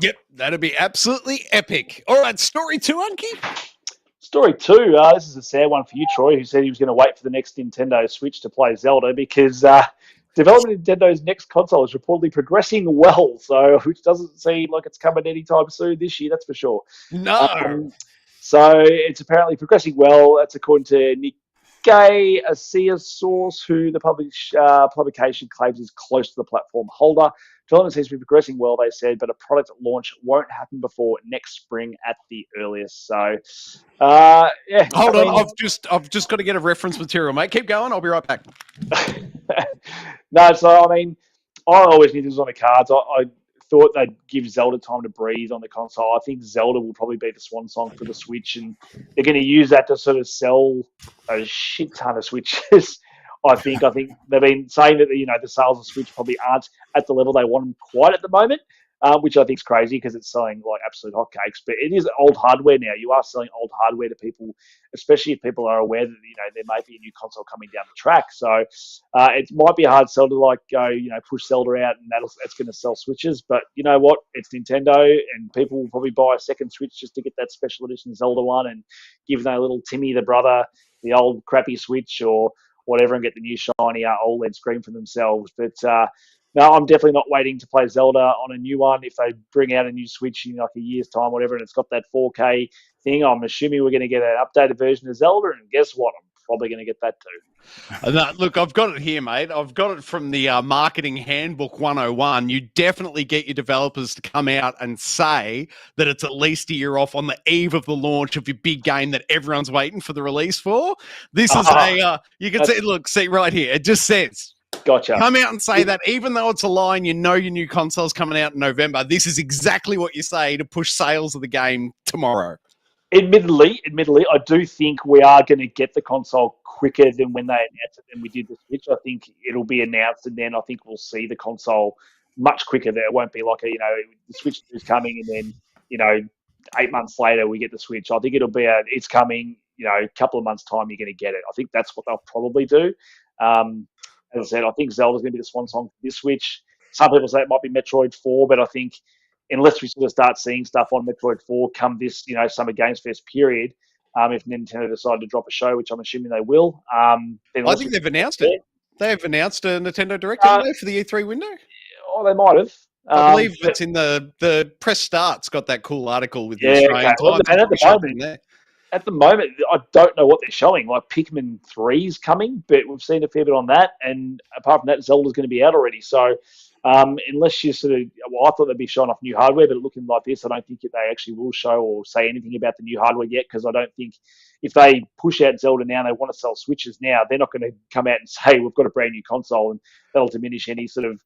Yep, that'd be absolutely epic. All right, story 2, Unky. Story 2, this is a sad one for you, Troy, who said he was going to wait for the next Nintendo Switch to play Zelda because development of Nintendo's next console is reportedly progressing well, which doesn't seem like it's coming anytime soon this year, that's for sure. No. So it's apparently progressing well. That's according to G.E.A, a SEA source who the publication claims is close to the platform holder. Development seems to be progressing well, they said, but a product launch won't happen before next spring at the earliest. So, yeah. Hold on, I've just got to get a reference material, mate. Keep going. I'll be right back. No, so I always knew this was on the cards. I thought they'd give Zelda time to breathe on the console. I think Zelda will probably be the swan song for the Switch, and they're going to use that to sort of sell a shit ton of Switches. I think they've been saying that the sales of Switch probably aren't at the level they want them quite at the moment, which I think is crazy because it's selling like absolute hotcakes. But it is old hardware now. You are selling old hardware to people, especially if people are aware that there may be a new console coming down the track. So it might be a hard sell to go push Zelda out and that's going to sell Switches. But you know what? It's Nintendo, and people will probably buy a second Switch just to get that special edition Zelda one and give their little Timmy the brother the old crappy Switch or whatever and get the new shiny OLED screen for themselves. But no, I'm definitely not waiting to play Zelda on a new one. If they bring out a new Switch in like a year's time, whatever, and it's got that 4K thing, I'm assuming we're going to get an updated version of Zelda. And guess what? I'm probably going to get that too. Look, I've got it here, mate. I've got it from the Marketing Handbook 101. You definitely get your developers to come out and say that it's at least a year off on the eve of the launch of your big game that everyone's waiting for the release for. This is you can see right here. It just says, Gotcha. Come out and say that, even though it's a line, you know your new console's coming out in November. This is exactly what you say to push sales of the game tomorrow. Admittedly, I do think we are going to get the console quicker than when they announced it than we did the Switch. I think it'll be announced, and then I think we'll see the console much quicker. There won't be like the Switch is coming, and then 8 months later we get the Switch. I think it'll be it's coming. A couple of months time you're going to get it. I think that's what they'll probably do. As I said, I think Zelda's going to be the swan song for this Switch. Some people say it might be Metroid 4, but I think unless we sort of start seeing stuff on Metroid 4 come this, Summer Games Fest period, if Nintendo decide to drop a show, which I'm assuming they will, then I think they've announced it. They have announced a Nintendo Direct for the E3 window. Oh, they might have. I believe it's in the press start's got that cool article with the Australian time. At the moment, I don't know what they're showing. Like Pikmin 3 is coming, but we've seen a fair bit on that. And apart from that, Zelda's going to be out already. So unless you I thought they'd be showing off new hardware, but looking like this, I don't think they actually will show or say anything about the new hardware yet, because I don't think if they push out Zelda now and they want to sell Switches now, they're not going to come out and say, we've got a brand new console, and that'll diminish any sort of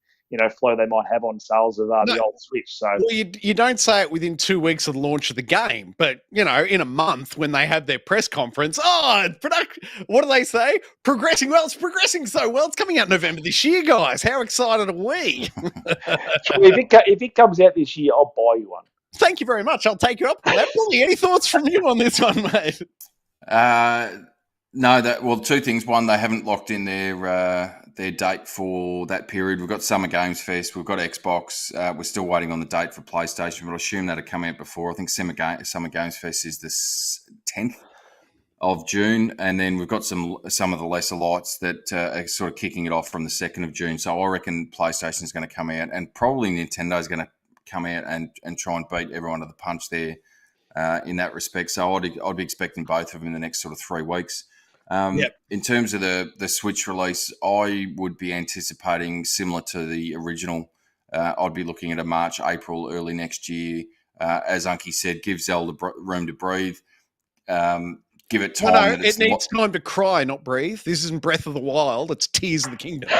flow they might have on sales of the old Switch. So you don't say it within 2 weeks of the launch of the game, but in a month when they have their press conference, what do they say? Progressing well. It's progressing so well. It's coming out November this year, guys. How excited are we? If it comes out this year, I'll buy you one. Thank you very much. I'll take you up on that. Billy, any thoughts from you on this one, mate? No, two things. One, they haven't locked in their date for that period. We've got Summer Games Fest. We've got Xbox. We're still waiting on the date for PlayStation, but I assume that'll come out before. I think Summer Games Fest is the 10th of June, and then we've got some of the lesser lights that are sort of kicking it off from the 2nd of June. So I reckon PlayStation is going to come out, and probably Nintendo is going to come out and try and beat everyone to the punch there in that respect. So I'd be expecting both of them in the next sort of 3 weeks. In terms of the Switch release, I would be anticipating similar to the original. I'd be looking at a March, April, early next year. As Unky said, give Zelda room to breathe. Give it time. No, it needs time to cry, not breathe. This isn't Breath of the Wild. It's Tears of the Kingdom.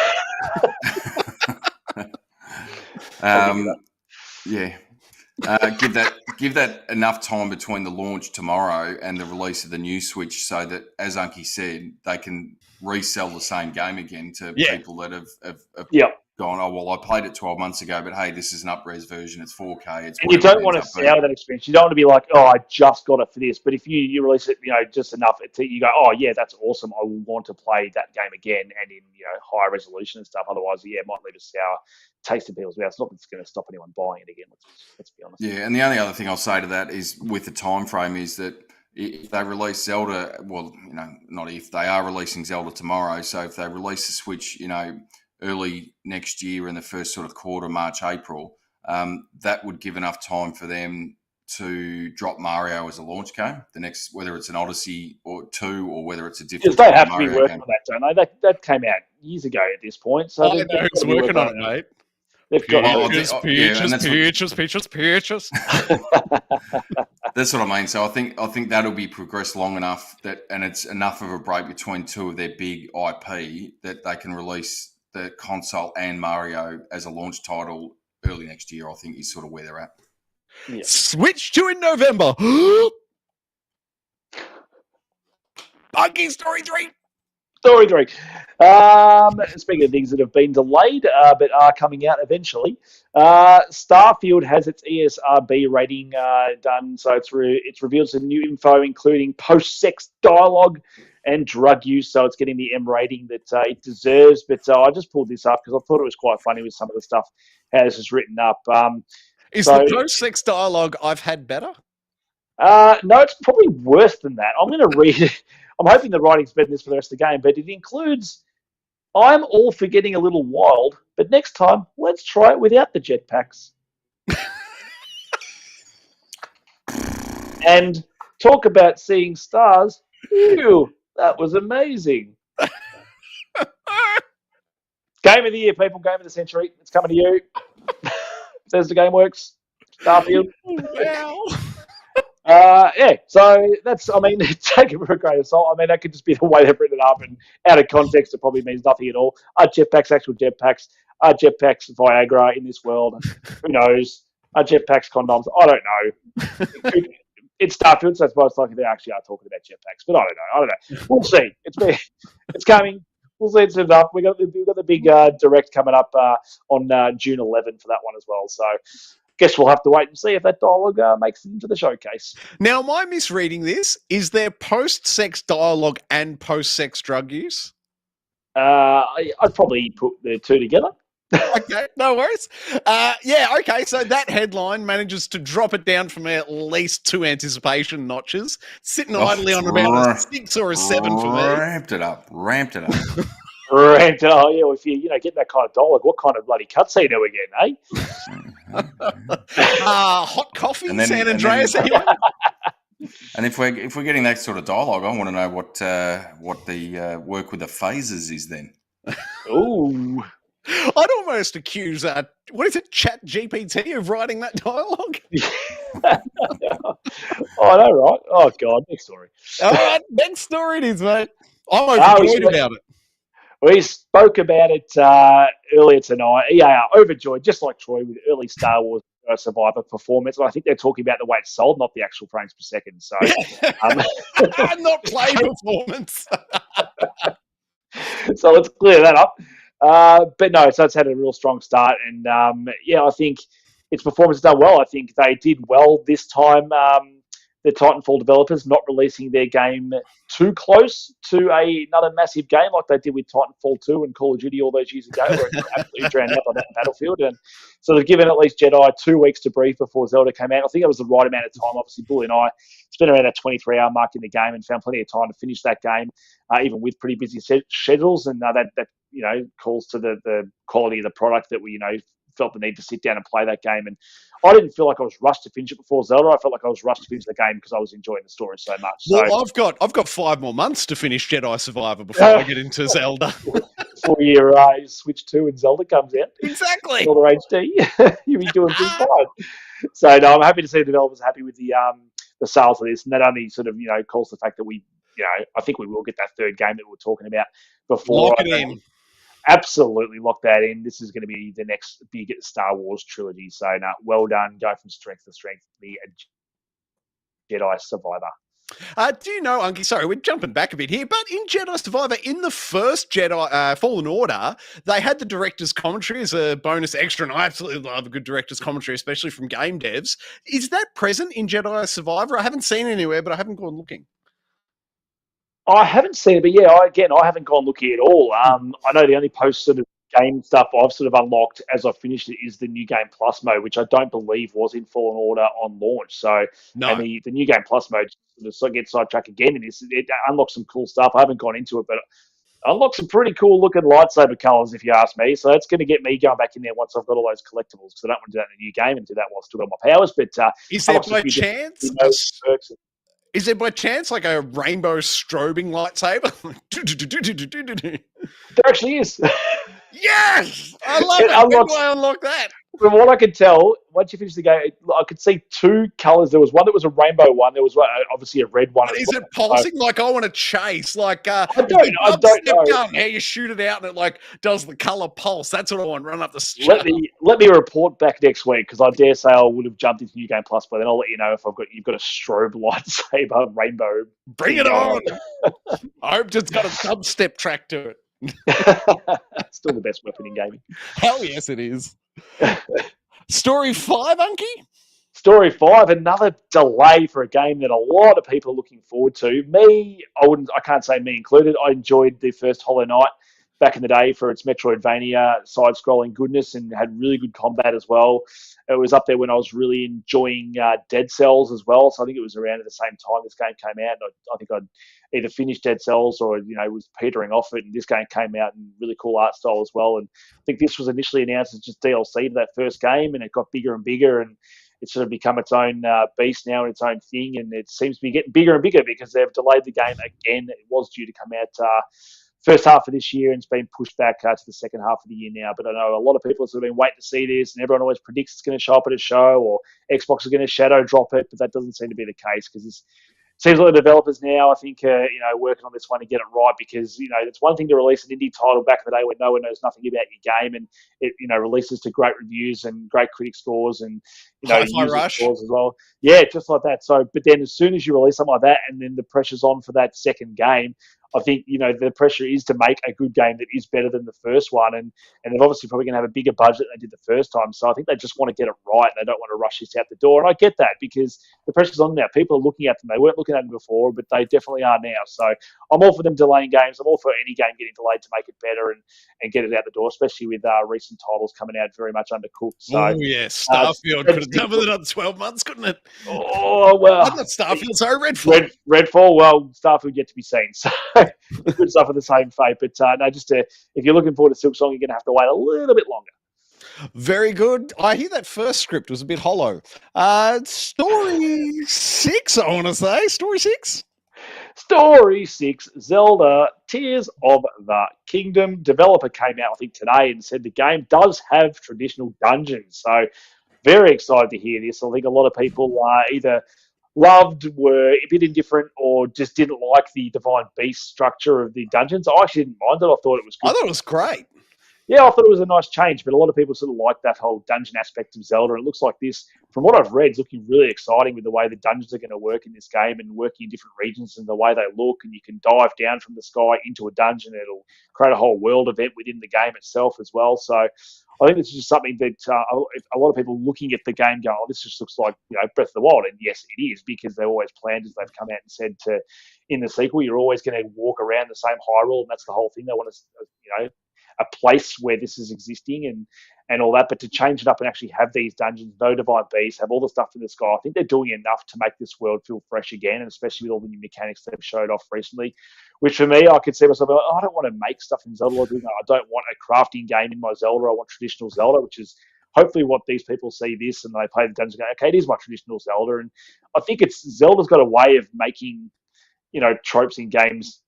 Give that enough time between the launch tomorrow and the release of the new Switch, so that, as Unky said, they can resell the same game again to people that have gone, oh, well, I played it 12 months ago, but hey, this is an up-res version. It's 4K. And you don't want to sour that experience. You don't want to be like, oh, I just got it for this. But if you release it, just enough, you go, oh, yeah, that's awesome. I will want to play that game again and in higher resolution and stuff. Otherwise, it might leave a sour taste in people's mouths. It's not that's going to stop anyone buying it again. Let's be honest. Yeah, and the only other thing I'll say to that is with the time frame is that if they release Zelda, not if, they are releasing Zelda tomorrow. So if they release the Switch, early next year in the first sort of quarter, March, April, that would give enough time for them to drop Mario as a launch game. The next, whether it's an Odyssey or 2 or whether it's a different. Because they have to be working on that, don't they? That came out years ago at this point. So I know who's working on it, mate. They've got peaches. That's what I mean. So I think that'll be progressed long enough and it's enough of a break between two of their big IP that they can release the console and Mario as a launch title early next year. I think is sort of where they're at. Yeah. Switch 2 in November. Bunky Story 3. Story 3. Speaking of things that have been delayed but are coming out eventually, Starfield has its ESRB rating done. So it's revealed some new info, including post-sex dialogue and drug use. So it's getting the M rating that it deserves. But I just pulled this up because I thought it was quite funny with some of the stuff how this is written up. Is the post-sex dialogue I've had better? No, it's probably worse than that. I'm going to read it. I'm hoping the writing's better than this for the rest of the game, but it includes, I'm all for getting a little wild, but next time, let's try it without the jetpacks. And talk about seeing stars. Ew, that was amazing. Game of the year, people. Game of the century. It's coming to you. Says the game works. Starfield. Wow. Yeah, so that's, I mean, take it for a grain of salt. I mean, that could just be the way they've written it up, and out of context, it probably means nothing at all. Are jetpacks actual jetpacks? Are jetpacks Viagra in this world? Who knows? Are jetpacks condoms? I don't know. It's Starfield, so it's most likely they actually are talking about jetpacks, but I don't know. We'll see. It's coming. We'll see. It's up. We've got the big direct coming up on June 11 for that one as well. So guess we'll have to wait and see if that dialogue makes it into the showcase. Now, am I misreading this? Is there post-sex dialogue and post-sex drug use? I'd probably put the two together. Okay, no worries. Yeah, okay, so that headline manages to drop it down from at least 2 anticipation notches, sitting idly on about a 6 or a 7 for me. Ramped it up. Right. Oh, yeah, if you get that kind of dialogue, what kind of bloody cutscene are we getting, Hot coffee, San Andreas, anyone? And if we're getting that sort of dialogue, I want to know what the work with the phases is then. Ooh. I'd almost accuse what is it, Chat GPT of writing that dialogue? Oh, I know, right? Oh, God, next story. All right, next story it is, mate. I'm overjoyed about it. We spoke about it earlier tonight. EA are overjoyed, just like Troy, with early Star Wars Survivor performance. And I think they're talking about the way it's sold, not the actual frames per second. So, not play performance. So let's clear that up. But no, so it's had a real strong start. And I think its performance has done well. I think they did well this time. The Titanfall developers not releasing their game too close to another massive game like they did with Titanfall 2 and Call of Duty all those years ago, where it absolutely drowned out by that Battlefield. And so they've given at least Jedi 2 weeks to breathe before Zelda came out. I think that was the right amount of time. Obviously, Bully and I spent around that 23-hour mark in the game and found plenty of time to finish that game, even with pretty busy schedules. And that calls to the quality of the product that we felt the need to sit down and play that game. And I didn't feel like I was rushed to finish it before Zelda. I felt like I was rushed to finish the game because I was enjoying the story so much. Well, I've got 5 more months to finish Jedi Survivor before I get into Zelda. Before your Switch 2 and Zelda comes out. Exactly. Zelda HD. You'll be doing pretty fine. So no, I'm happy to see the developers happy with the sales of this. And that only sort of, calls the fact that we, I think we will get that third game that we were talking about before. Lock it in. Absolutely lock that in. This is going to be the next big Star Wars trilogy. So, no, well done. Go from strength to strength. The Jedi Survivor. Do you know, Unky, sorry, we're jumping back a bit here, but in Jedi Survivor, in the first Jedi Fallen Order, they had the director's commentary as a bonus extra, and I absolutely love a good director's commentary, especially from game devs. Is that present in Jedi Survivor? I haven't seen it anywhere, but I haven't gone looking. I haven't seen it, but yeah, I haven't gone looking at all. I know the only post sort of game stuff I've sort of unlocked as I've finished it is the New Game Plus mode, which I don't believe was in Fallen Order on launch. So, no. And the New Game Plus mode sort of gets sidetracked again, and it unlocks some cool stuff. I haven't gone into it, but unlocks some pretty cool looking lightsaber colors, if you ask me. So that's going to get me going back in there once I've got all those collectibles, because I don't want to do that in a new game and do that while I've still got my powers. But is there by chance? Is there by chance like a rainbow strobing lightsaber? There actually is. Yes! I love it. How do I unlock that? From what I could tell, once you finish the game, I could see 2 colours. There was one that was a rainbow one. There was obviously a red one. But is it pulsing? Like I want to chase. Like I don't know. Gun, how you shoot it out and it like does the colour pulse. That's what I want. Run up the street. Let me report back next week, because I dare say I would have jumped into New Game Plus, but then I'll let you know if you've got a strobe lightsaber rainbow. Bring it on! I hope it's got a dubstep track to it. Still the best weapon in gaming. Hell yes, it is. Story 5, Unky? Story 5, another delay for a game that a lot of people are looking forward to. I can't say me included. I enjoyed the first Hollow Knight back in the day for its Metroidvania side-scrolling goodness, and had really good combat as well. It was up there when I was really enjoying Dead Cells as well. So I think it was around at the same time this game came out. And I think I'd either finished Dead Cells or was petering off it, and this game came out in really cool art style as well. And I think this was initially announced as just DLC to that first game, and it got bigger and bigger, and it's sort of become its own beast now and its own thing. And it seems to be getting bigger and bigger because they've delayed the game again. It was due to come out first half of this year, and it's been pushed back to the second half of the year now. But I know a lot of people have sort of been waiting to see this, and everyone always predicts it's going to show up at a show, or Xbox is going to shadow drop it, but that doesn't seem to be the case, because this seems like the developers now, I think, working on this one to get it right, because, it's one thing to release an indie title back in the day when no one knows nothing about your game, and it, releases to great reviews and great critic scores and, Hi-Fi user Rush. scores as well. Yeah, just like that. So, but then as soon as you release something like that, and then the pressure's on for that second game, I think, the pressure is to make a good game that is better than the first one. And they're obviously probably going to have a bigger budget than they did the first time. So I think they just want to get it right, and they don't want to rush this out the door. And I get that, because the pressure's on now. People are looking at them. They weren't looking at them before, but they definitely are now. So I'm all for them delaying games. I'm all for any game getting delayed to make it better and get it out the door, especially with recent titles coming out very much undercooked. So, oh, yeah. Starfield could have done with another 12 months, couldn't it? Oh, well. Not Starfield, sorry, Redfall. Redfall, well, Starfield yet to be seen. So it could suffer the same fate. But no, if you're looking forward to Silksong, you're going to have to wait a little bit longer. Very good. I hear that first script was a bit hollow. Story 6, I want to say. Story 6? Story 6, Zelda Tears of the Kingdom. Developer came out, I think, today and said the game does have traditional dungeons. So very excited to hear this. I think a lot of people either loved, were a bit indifferent, or just didn't like the Divine Beast structure of the dungeons. I actually didn't mind it. I thought it was good. I thought it was great. Yeah, I thought it was a nice change, but a lot of people sort of like that whole dungeon aspect of Zelda. It looks like this, from what I've read, is looking really exciting with the way the dungeons are going to work in this game, and working in different regions and the way they look. And you can dive down from the sky into a dungeon. It'll create a whole world event within the game itself as well. So I think this is just something that a lot of people looking at the game go, oh, this just looks like Breath of the Wild. And yes, it is, because they've always planned, as they've come out and said, in the sequel, you're always going to walk around the same Hyrule, and that's the whole thing. They want to, a place where this is existing and all that, but to change it up and actually have these dungeons, no Divine Beasts, have all the stuff in the sky, I think they're doing enough to make this world feel fresh again, and especially with all the new mechanics they've showed off recently, which for me, I could see myself, I don't want to make stuff in Zelda. I don't want a crafting game in my Zelda. I want traditional Zelda, which is hopefully what these people see this and they play the dungeon and go, okay, it is my traditional Zelda. And I think Zelda's got a way of making, tropes in games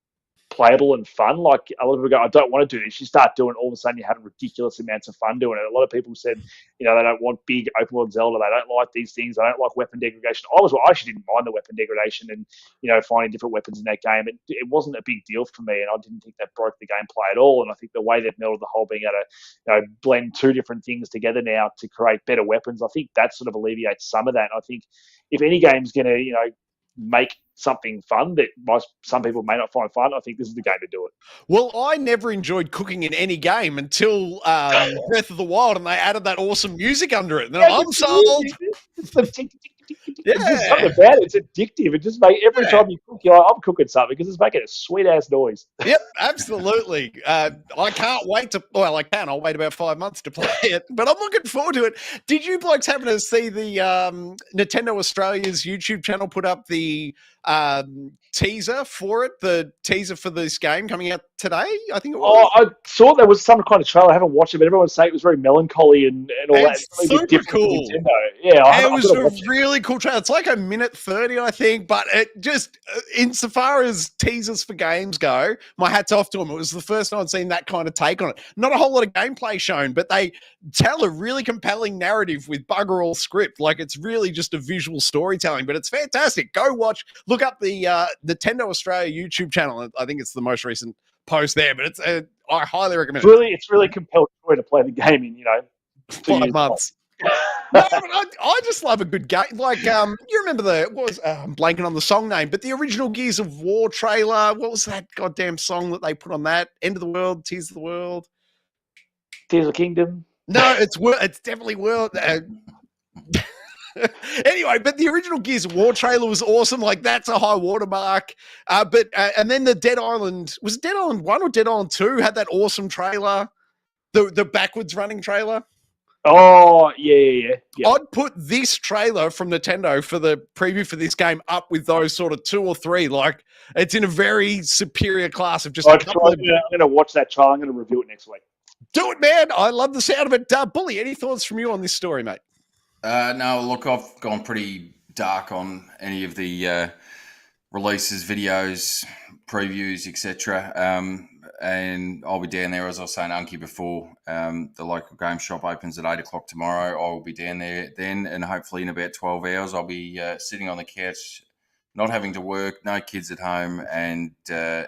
playable and fun. Like, a lot of people go, I don't want to do this. You start doing it, all of a sudden you're having ridiculous amounts of fun doing it. A lot of people said, they don't want big open world Zelda. They don't like these things. They don't like weapon degradation. I actually didn't mind the weapon degradation and, finding different weapons in that game. It wasn't a big deal for me, and I didn't think that broke the gameplay at all. And I think the way they've melded the whole, being able to blend two different things together now to create better weapons, I think that sort of alleviates some of that. And I think if any game's going to, make something fun that some people may not find fun, I think this is the game to do it. Well, I never enjoyed cooking in any game until Breath of the Wild, and they added that awesome music under it. And I'm sold. Yeah. There's something about it. It's addictive. It just makes every time you cook, you're like, I'm cooking something, because it's making a sweet ass noise. Yep, absolutely. I can't wait to. Well, I can. I'll wait about 5 months to play it, but I'm looking forward to it. Did you blokes happen to see the Nintendo Australia's YouTube channel put up the teaser for it? The teaser for this game coming out today, I think it was. Oh, I saw there was some kind of trailer. I haven't watched it, but everyone's saying it was very melancholy and all that. It's really super cool. Yeah, it was a really cool trailer. It's like a minute 30, I think, but it just, insofar as teasers for games go, my hat's off to them. It was the first time I'd seen that kind of take on it. Not a whole lot of gameplay shown, but they tell a really compelling narrative with bugger all script. Like, it's really just a visual storytelling, but it's fantastic. Go watch, look up the Nintendo Australia YouTube channel. I think it's the most recent post there, but it's I highly recommend it. It's really compelling way to play the game in 5 months. No, but I just love a good game. Like, you remember I'm blanking on the song name, but the original Gears of War trailer. What was that goddamn song that they put on that? End of the World, Tears of the World, Tears of the Kingdom. No, it's definitely World. Anyway, but the original Gears of War trailer was awesome. Like, that's a high watermark. But then the Dead Island, was it Dead Island 1 or Dead Island 2 had that awesome trailer, the backwards running trailer. Oh, yeah. I'd put this trailer from Nintendo for the preview for this game up with those sort of 2 or 3. Like, it's in a very superior class of just. I'm going to watch that trailer. I'm going to review it next week. Do it, man. I love the sound of it. Bully, any thoughts from you on this story, mate? No, look, I've gone pretty dark on any of the releases, videos, previews, etc. and I'll be down there, as I was saying, Unky before. The local game shop opens at 8 o'clock tomorrow. I will be down there then, and hopefully in about 12 hours, I'll be sitting on the couch, not having to work, no kids at home, and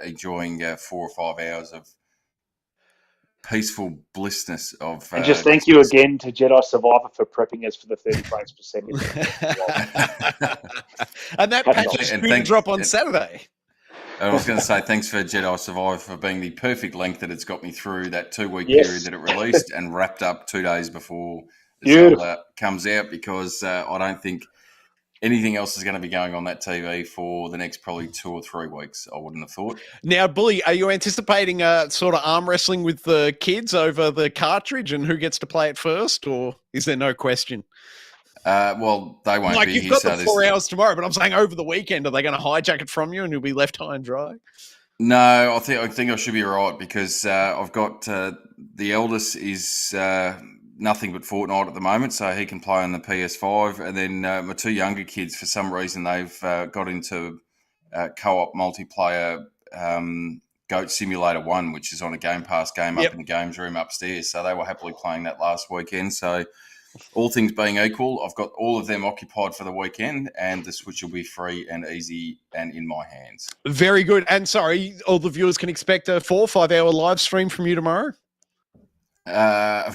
enjoying 4 or 5 hours of peaceful blissness of. And just thank you again to Jedi Survivor for prepping us for the 30 frames per second. And that patch is due to drop on Saturday. I was going to say thanks for Jedi Survivor for being the perfect length that it's got me through that 2-week period that it released and wrapped up 2 days before the Zelda comes out, because I don't think anything else is going to be going on that TV for the next probably 2 or 3 weeks, I wouldn't have thought. Now, Bully, are you anticipating sort of arm wrestling with the kids over the cartridge and who gets to play it first, or is there no question? Well, they won't be here. You've got the 4 hours tomorrow, but I'm saying over the weekend, are they going to hijack it from you and you'll be left high and dry? No, I think I should be all right, because I've got the eldest is nothing but Fortnite at the moment, so he can play on the PS5. And then my 2 younger kids, for some reason, they've got into co-op multiplayer Goat Simulator 1, which is on a Game Pass game up in the games room upstairs. So they were happily playing that last weekend. So all things being equal, I've got all of them occupied for the weekend, and the Switch will be free and easy and in my hands. Very good. And sorry, all the viewers can expect a 4 or 5 hour live stream from you tomorrow? We'll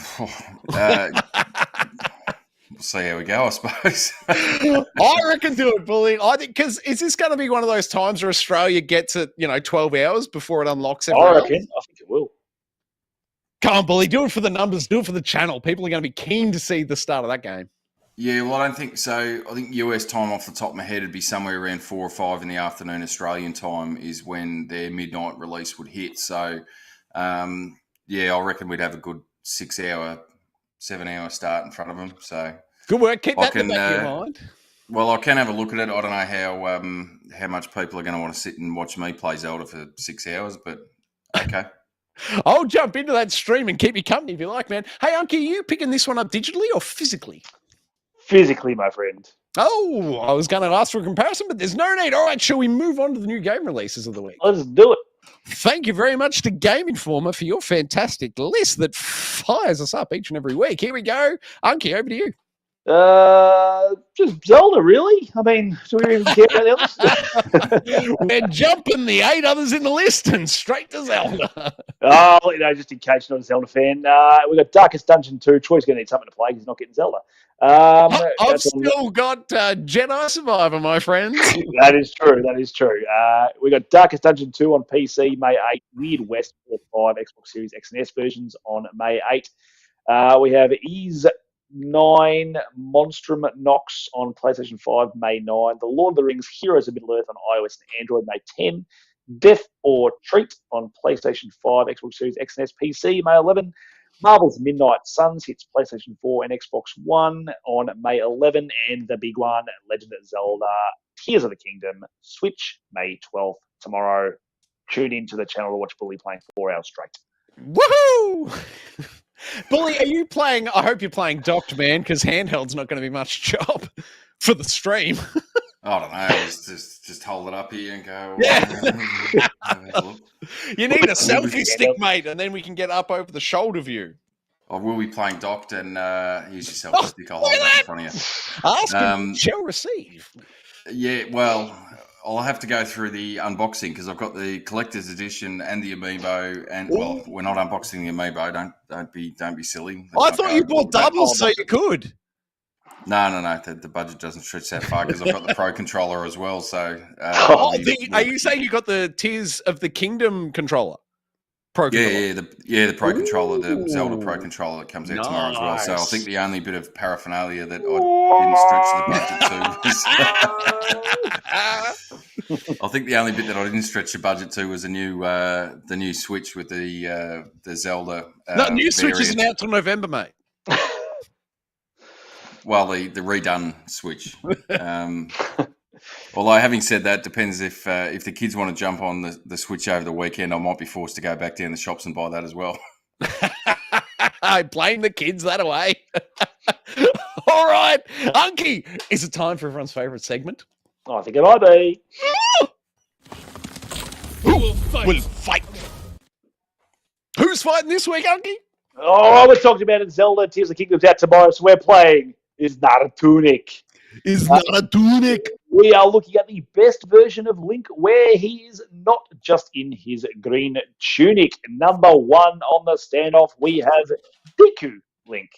see how we go, I suppose. I reckon do it, Bully. I think, because is this going to be one of those times where Australia gets it, 12 hours before it unlocks everywhere? I think it will. Come on, Bully, do it for the numbers, do it for the channel. People are going to be keen to see the start of that game. Yeah, well, I don't think so. I think US time off the top of my head would be somewhere around 4 or 5 in the afternoon. Australian time is when their midnight release would hit. So, I reckon we'd have a good 7-hour start in front of them. So good work. Keep that in the back of your mind. Well, I can have a look at it. I don't know how much people are going to want to sit and watch me play Zelda for 6 hours, but okay. I'll jump into that stream and keep you company if you like, man. Hey, Unky, are you picking this one up digitally or physically? Physically, my friend. Oh, I was going to ask for a comparison, but there's no need. All right, shall we move on to the new game releases of the week? Let's do it. Thank you very much to Game Informer for your fantastic list that fires us up each and every week. Here we go. Unky, over to you. Just Zelda, really? I mean, do we even care about the others? We're jumping the 8 others in the list and straight to Zelda. I'll let you know, just in case you're not a Zelda fan. We've got Darkest Dungeon 2. Troy's going to need something to play because he's not getting Zelda. I've still got Jedi Survivor, my friends. That is true. We got Darkest Dungeon 2 on PC, May 8. Weird West 4-5, Xbox Series X and S versions on May 8. We have Ease 9, Monstrum Nox on PlayStation 5, May 9. The Lord of the Rings Heroes of Middle-earth on iOS and Android, May 10. Death or Treat on PlayStation 5, Xbox Series X and S, PC, May 11. Marvel's Midnight Suns hits PlayStation 4 and Xbox One on May 11. And the big one, Legend of Zelda Tears of the Kingdom, Switch, May 12th, tomorrow. Tune into the channel to watch Bully playing 4 hours straight. Woohoo! Bully, are you playing? I hope you're playing docked, man, because handheld's not going to be much job for the stream. I don't know. Just hold it up here and go. Yeah. You need a selfie stick, mate, and then we can get up over the shoulder view. I will be playing docked, and use your selfie stick. I'll hold that in front of you. Ask shall receive. Yeah, well, I'll have to go through the unboxing because I've got the collector's edition and the amiibo, and well, we're not unboxing the amiibo. Don't be silly. I thought you bought doubles so you could. No. The budget doesn't stretch that far because I've got the Pro controller as well. So, are you saying you got the Tears of the Kingdom controller? Pro controller. The Pro controller, the Zelda Pro controller that comes out tomorrow as well. So I think the only bit of paraphernalia that I didn't stretch the budget to was. I think the only bit that I didn't stretch the budget to was the new Switch with the Zelda. No, new Switch isn't out till November, mate. Well, the redone Switch. Although, having said that, depends if the kids want to jump on the Switch over the weekend, I might be forced to go back down the shops and buy that as well. I blame the kids that away. All right, Unky, is it time for everyone's favourite segment? I think it might be. Who will fight? Who's fighting this week, Unky? Oh, we're talking about in Zelda Tears of the Kingdom's out tomorrow, so we're playing is not a tunic. Is not a tunic. We are looking at the best version of Link where he is not just in his green tunic. Number one on the standoff, we have Deku Link.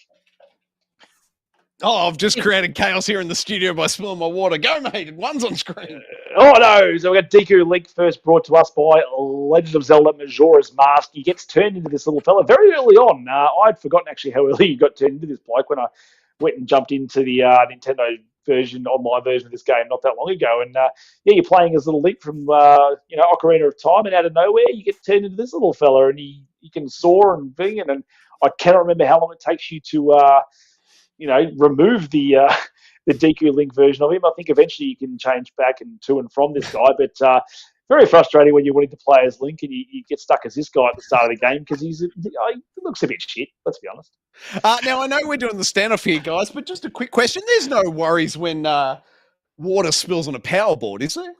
Oh, I've just created chaos here in the studio by spilling my water. Go, mate. One's on screen. Oh, no. So we got Deku Link, first brought to us by Legend of Zelda Majora's Mask. He gets turned into this little fella very early on. I'd forgotten actually how early he got turned into this bloke when I went and jumped into the Nintendo version, online version of this game not that long ago. And you're playing as little Link from Ocarina of Time, and out of nowhere you get turned into this little fella, and he can soar and thing. And I cannot remember how long it takes you to remove the Deku Link version of him. I think eventually you can change back and to and from this guy, but very frustrating when you're wanting to play as Link and you get stuck as this guy at the start of the game because he looks a bit shit, let's be honest. Now, I know we're doing the standoff here, guys, but just a quick question. There's no worries when water spills on a power board, is there?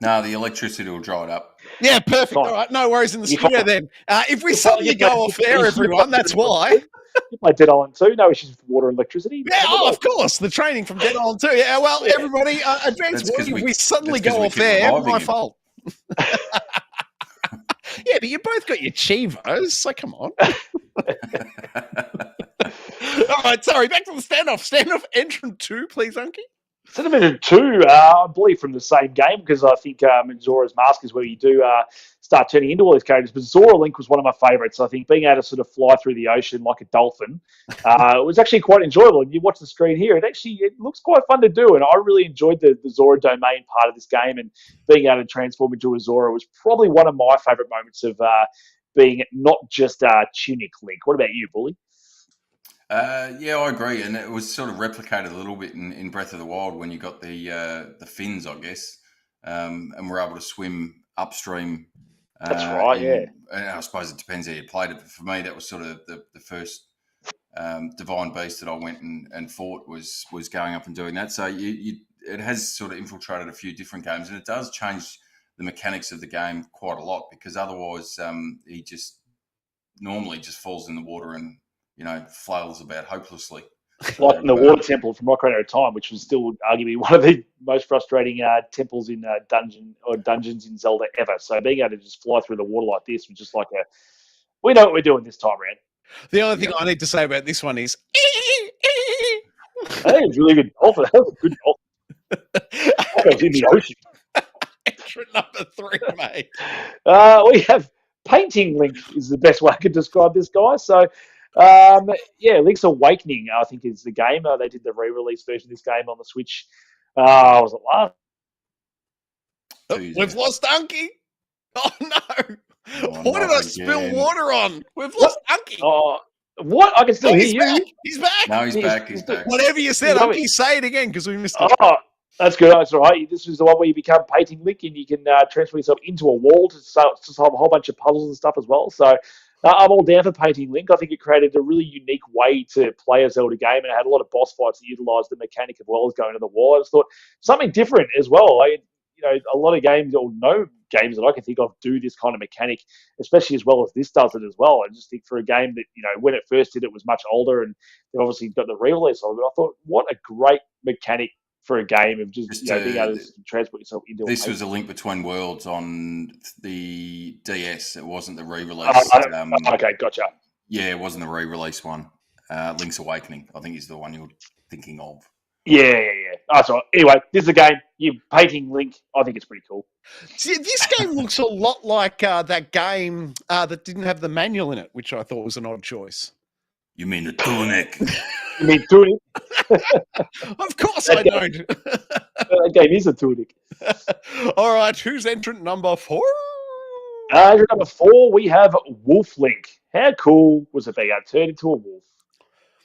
No, the electricity will dry it up. Yeah, perfect. Fine. All right, no worries in the studio then. If we suddenly go off air, everyone, that's why. You play Dead Island 2, no issues with water and electricity. Yeah, of course, the training from Dead Island 2. Yeah, well, everybody, advance warning, if we suddenly go off air, my fault. Yeah, but you both got your Chivos, so come on. All right, sorry, back to the standoff. Standoff entrant 2, please, Unky. Standoff 2, I believe from the same game, because I think Majora's Mask is where you do start turning into all these characters. But Zora Link was one of my favourites. I think being able to sort of fly through the ocean like a dolphin was actually quite enjoyable. And you watch the screen here, it looks quite fun to do. And I really enjoyed the Zora domain part of this game, and being able to transform into a Zora was probably one of my favourite moments of being not just Tunic Link. What about you, Bully? Yeah, I agree, and it was sort of replicated a little bit in Breath of the Wild when you got the fins, I guess, and we're able to swim upstream. That's right, yeah. And I suppose it depends how you played it, but for me, that was sort of the first divine beast that I went and fought was going up and doing that. So it has sort of infiltrated a few different games, and it does change the mechanics of the game quite a lot, because otherwise he just normally just falls in the water and flails about hopelessly. Like in the water temple from Ocarina of Time, which was still arguably one of the most frustrating temples in dungeons in Zelda ever. So being able to just fly through the water like this was just like we know what we're doing this time around. The only thing I need to say about this one is hey, it's really good dolphin. That was a good dolphin. It's in the ocean. Entrant number 3, mate. We have Painting Link is the best way I could describe this guy. So Link's Awakening, I think, is the game. They did the re-release version of this game on the Switch. Was it last? We've lost Unky. Oh, no. What did I spill water on? We've lost Unky. What? I can still hear you. He's back. No, he's back. He's back. Whatever you said, Unky, say it again because we missed it. Oh, that's good. That's all right. This is the one where you become Painting Link and you can transfer yourself into a wall to solve a whole bunch of puzzles and stuff as well. So I'm all down for Painting Link. I think it created a really unique way to play a Zelda game, and it had a lot of boss fights that utilised the mechanic as well as going to the wall. I just thought something different as well. A lot of games, or no games that I can think of, do this kind of mechanic, especially as well as this does it as well. I just think for a game that, when it first did it was much older, and they obviously got the re-release of it, I thought, what a great mechanic for a game of just being able to transport yourself into this was a Link Between Worlds on the DS. It wasn't the re-release. Okay, gotcha. Yeah, it wasn't the re-release one. Link's Awakening, I think, is the one you're thinking of. Yeah. That's all right. Anyway, this is a game. You're Painting Link. I think it's pretty cool. See, this game looks a lot like that game that didn't have the manual in it, which I thought was an odd choice. You mean the Tunic? You mean Tunic? Of course I don't. That game is a Tunic. All right, who's entrant number 4? Entrant number 4, we have Wolf Link. How cool was it being able to turn into a wolf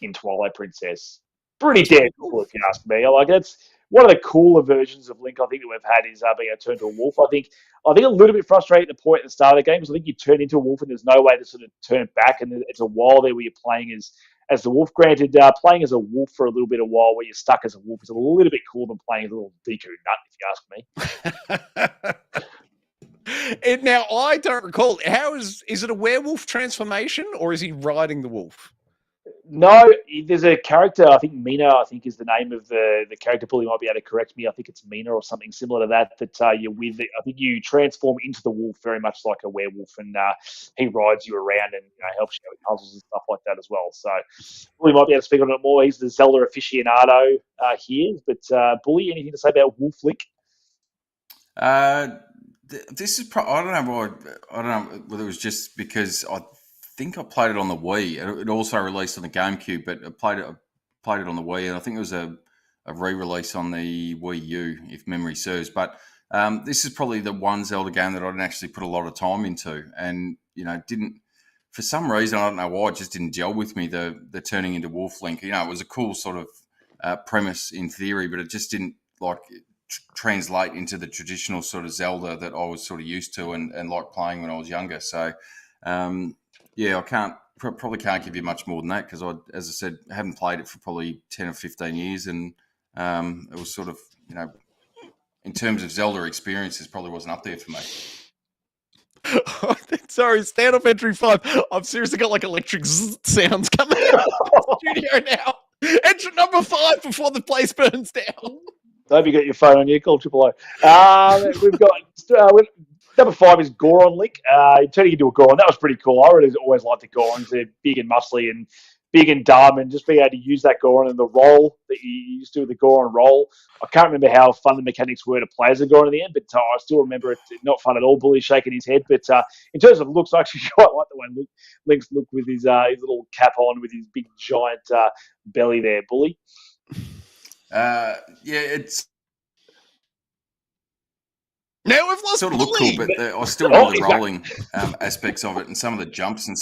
in Twilight Princess? Pretty damn cool, if you ask me. That's one of the cooler versions of Link I think that we've had is being able to turn into a wolf. I think a little bit frustrating at the point at the start of the game, because I think you turn into a wolf and there's no way to sort of turn back, and it's a while there where you're playing as the wolf. Granted, playing as a wolf for a little bit of while where you're stuck as a wolf is a little bit cooler than playing as a little Deku nut, if you ask me. And now I don't recall. How is it a werewolf transformation or is he riding the wolf? No, there's a character, I think Mina, I think is the name of the character. Bully might be able to correct me. I think it's Mina or something similar to that you're with. I think you transform into the wolf very much like a werewolf, and he rides you around and helps you with puzzles and stuff like that as well. So Bully might be able to speak on it more. He's the Zelda aficionado here. But Bully, anything to say about Wolf Link? This is I don't know why. I don't know whether it was just because I think I played it on the Wii. It also released on the GameCube, but I played it on the Wii, and I think it was a re-release on the Wii U, if memory serves. But this is probably the one Zelda game that I didn't actually put a lot of time into, and didn't, for some reason, I don't know why, it just didn't gel with me. The turning into Wolf Link, it was a cool sort of premise in theory, but it just didn't translate into the traditional sort of Zelda that I was sort of used to and like playing when I was younger. So, I probably can't give you much more than that because as I said, haven't played it for probably 10 or 15 years. And it was sort of, in terms of Zelda experiences, probably wasn't up there for me. Sorry, Standoff entry 5. I've seriously got like electric sounds coming out of the studio now. Entry number 5 before the place burns down. I hope you got your phone on you. Call Triple O. We've got number 5 is Goron Link. Turning into a Goron, that was pretty cool. I really always liked the Gorons. They're big and muscly and big and dumb, and just being able to use that Goron and the roll that you used to do with the Goron roll. I can't remember how fun the mechanics were to play as a Goron in the end, but I still remember it not fun at all. Bully shaking his head. But in terms of looks, I actually quite like the way Link's look with his little cap on, with his big giant belly there. Bully. It's now we've lost sort of look cool, but I still really rolling aspects of it, and some of the jumps and.